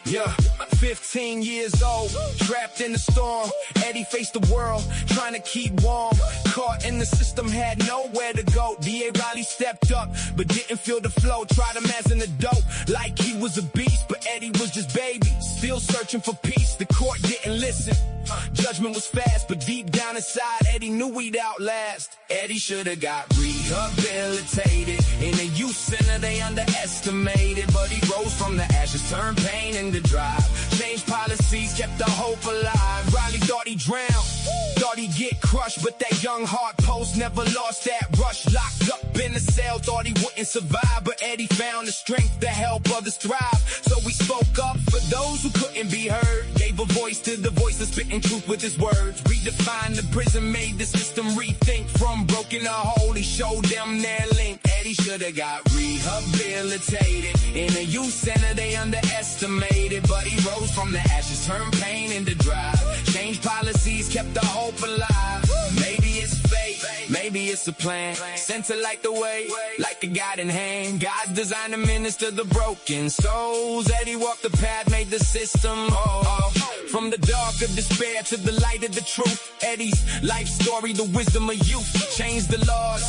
Yeah, 15 19 years old, trapped in the storm. Eddie faced the world, trying to keep warm. Caught in the system, had nowhere to go. D.A. Riley stepped up, but didn't feel the flow. Tried him as an adult, like he was a beast, but Eddie was just baby. Still searching for peace, the court didn't listen. Judgment was fast, but deep down inside, Eddie knew he'd outlast. Eddie should've got rehabilitated. In a youth center, they underestimated, but he rose from the ashes, turned pain into drive. Changed policies, kept the hope alive. Riley thought he drowned, thought he'd get crushed, but that young heart post never lost that rush. Locked up in a cell, thought he wouldn't survive, but Eddie found the strength to help others thrive. So he spoke up for those who couldn't be heard, gave a voice to the voiceless, spitting truth with his words. Redefined the prison, made the system rethink. From broken to whole, he showed them their link. Eddie should've got rehabilitated. In a youth center, they underestimated, but he rose from the ashes, turned pain into drive. Changed policies, kept the hope alive. Maybe it's fate, maybe it's a plan. Sent to light the way, like a guiding hand. God's designed to minister the broken souls. Eddie walked the path, made the system whole. From the dark of despair to the light of the truth, Eddie's life story, the wisdom of youth. Changed the laws,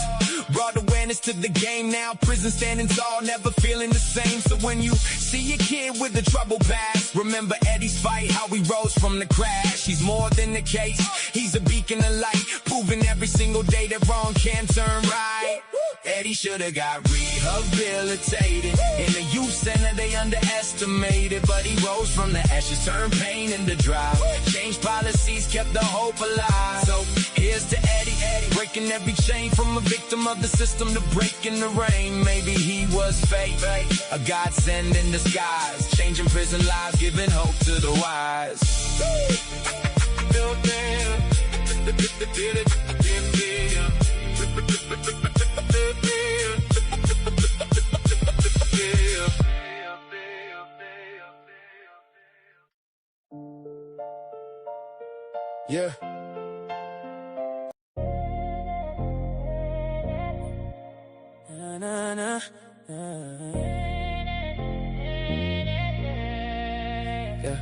brought awareness to the game. Now prison standing tall, never feeling the same. So when you see a kid with a troubled past, remember Eddie's fight, how he rose from the crash. He's more than a case, he's a beacon of light, proving every single day that wrong can turn right. Eddie should've got rehabilitated. In a youth center, they underestimated, but he rose from the ashes, turned pain into drive. Changed policies, kept the hope alive. So here's to Eddie, breaking every chain. From a victim of the system to breaking the rain. Maybe he was fate, a godsend in disguise, changing prison lives, giving hope to the wise. Yeah. Na, na, na, yeah.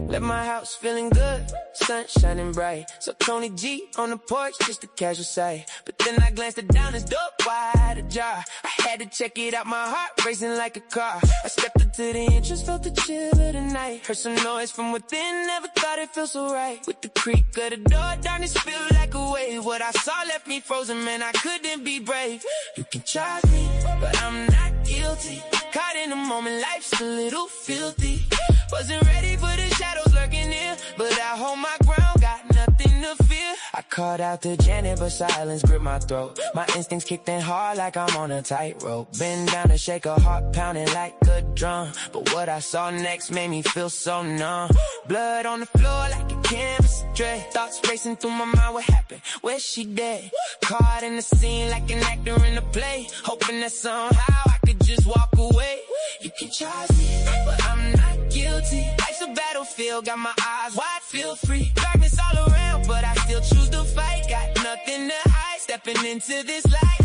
Left my house feeling good, sun shining bright. So Tony G on the porch, just a casual sight. But then I glanced down his door, wide ajar. I had to check it out, my heart racing like a car. I stepped into the entrance, felt the chill of the night. Heard some noise from within, never thought it felt so right. With the creak of the door, darkness felt like a wave. What I saw left me frozen, man, I couldn't be brave. You can charge me, but I'm not guilty. Caught in the moment, life's a little filthy. Wasn't ready for the shadows lurking near, but I hold my ground, got nothing to fear. I called out to Janet, but silence gripped my throat. My instincts kicked in hard like I'm on a tightrope. Bend down to shake a heart pounding like a drum. But what I saw next made me feel so numb. Blood on the floor like a canvas dread. Thoughts racing through my mind, what happened? Where's she dead? Caught in the scene like an actor in a play, hoping that somehow I could just walk away. You can charge me, but I'm not guilty. Life's a battlefield, got my eyes wide, feel free. Darkness all around, but I still choose to fight. Got nothing to hide, stepping into this light.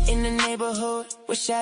In the neighborhood, with shadows